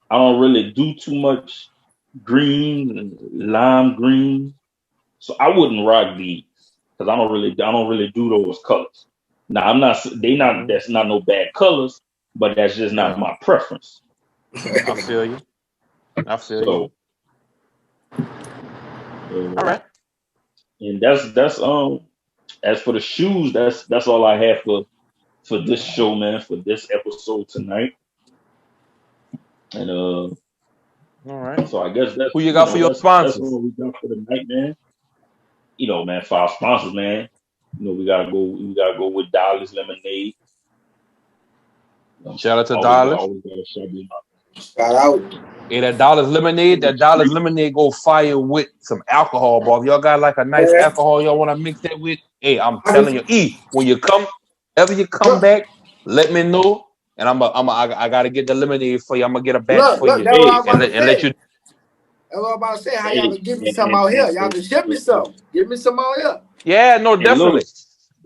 really do too much green and lime green, so I wouldn't rock these because I don't really do those colors. Now that's not no bad colors, but that's just not my preference. I feel you. You. All right. And that's as for the shoes, that's all I have for this show, man, for this episode tonight. And all right. So I guess that's who you got for your sponsors. That's what we got for the night, man. Man, for our sponsors, man. We gotta go with Dollar's Lemonade. Shout out to Dollar's. Shout out. Hey, that Dollar's Lemonade go fire with some alcohol, boy. If y'all got like a nice alcohol y'all want to mix that with, hey, I'm telling you, when you come back, let me know, and I gotta get the lemonade for you. I'm gonna get a batch for you and let you. That's what I'm about to say. How y'all can give me some out here? Y'all can ship me some. Give me some out here. Yeah, no, definitely.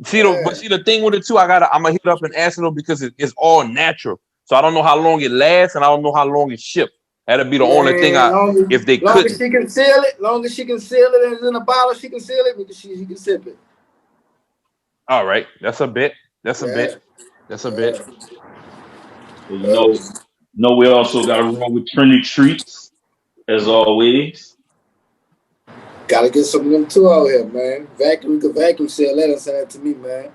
See the thing with it too. I'm gonna hit up and ask it because it's all natural. So I don't know how long it lasts, and I don't know how long it's shipped. That'd be the only thing. If they could, she can seal it. Long as she can seal it and it's in a bottle, she can seal it. She can sip it. All right, that's a bit. That's a bit. We also got to roll with Trinity Treats, as always. Gotta get some of them too out here, man. We could vacuum seal that and send that to me, man.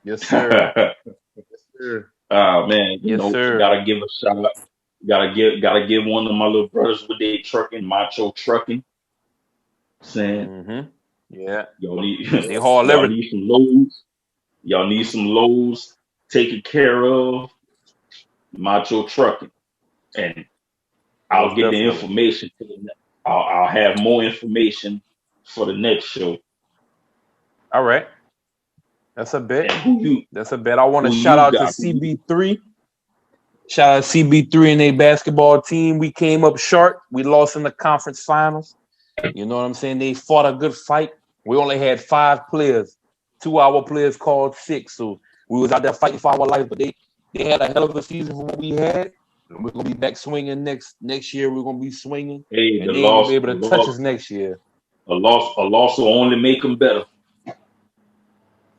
Yes, sir. Yes, sir. Man, sir. Gotta give a shout out. Gotta give one of my little brothers with their trucking, Macho Trucking. Saying, yeah, y'all need some loads. Y'all need some loads taken care of. Macho Trucking, and I'll get the information. I'll have more information for the next show. All right, that's a bit. I want to shout out to CB3. Shout out to CB3 and their basketball team. We came up short. We lost in the conference finals. You know what I'm saying? They fought a good fight. We only had 5 players. 2 of our players called 6. So we was out there fighting for our life. But they had a hell of a season for what we had. And we're gonna be back swinging next year. We're gonna be swinging. Hey, and they ain't gonna be able to touch us next year. A loss will only make them better.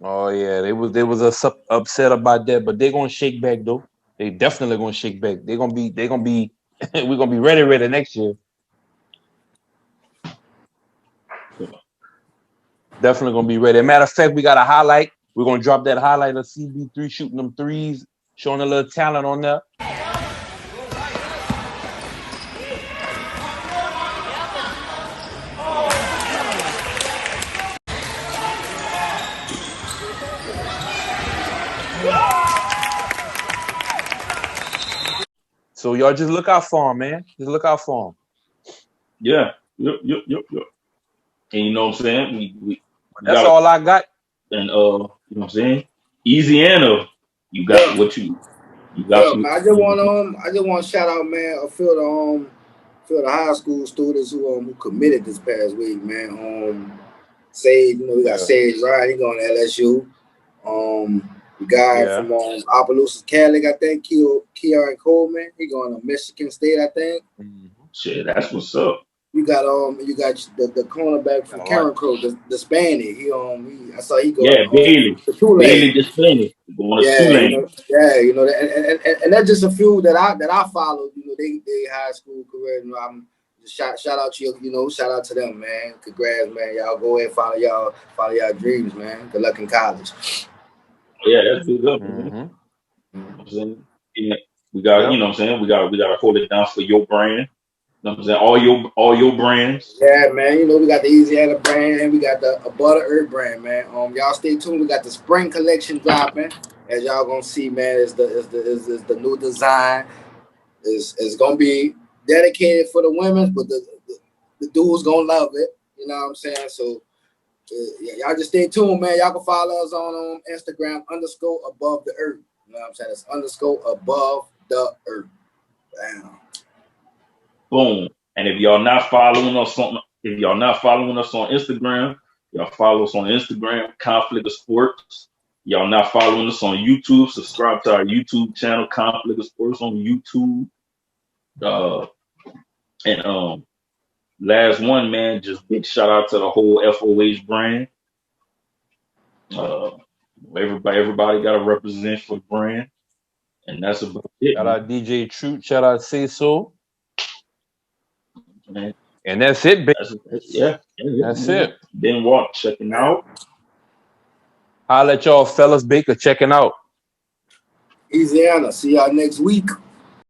Oh yeah, they was upset about that, but they're gonna shake back though. They definitely gonna shake back. They're gonna be we're gonna be ready next year. Definitely gonna be ready. As a matter of fact, we got a highlight. We're gonna drop that highlight of CB3 shooting them threes, showing a little talent on there. So y'all just look out for him, man. Just look out for him. Yeah. Yep. And you know what I'm saying? That's all I got. And you know what I'm saying? Eazyana, you got what you got. Man, I just want to shout out, man, a few of the high school students who committed this past week, man. Sage, we got Sage Ryan, he going to LSU. The guy from Opelousas Catholic, I think, Keon Coleman, he going to Michigan State, I think. Shit, that's what's up. You got the cornerback from Karen Crow, the Spanish. I saw he go. Yeah, Bailey the Spanish going to Tulane. And that's just a few that I followed. They high school career. I'm shout out to you. Shout out to them, man. Congrats, man. Y'all go ahead and follow y'all dreams, man. Good luck in college. Yeah, that's good. Man. Yeah. We got, you know what I'm saying? We got to hold it down for your brand. You know what I'm saying? All your brands. Yeah, man. You know, we got the Eazyana brand and we got the Butter Earth brand, man. Y'all stay tuned. We got the spring collection dropping. As y'all gonna see, man, is the new design. It's gonna be dedicated for the women, but the dudes gonna love it. You know what I'm saying? So y'all just stay tuned, man. Y'all can follow us on Instagram _above the earth. You know what I'm saying? It's _above the earth. Damn. Boom. And if y'all not following us on Instagram, y'all follow us on Instagram, Conflict of Sports. Y'all not following us on YouTube, subscribe to our YouTube channel, Conflict of Sports on YouTube. And last one, man, just big shout out to the whole FOH brand. Everybody got to represent for the brand. And that's about it. Shout out DJ Truth, shout out Say So. Man. And that's it, baby. That's it. Benoit checking out. I'll let y'all fellas Baker checking out. Eazyana. See y'all next week.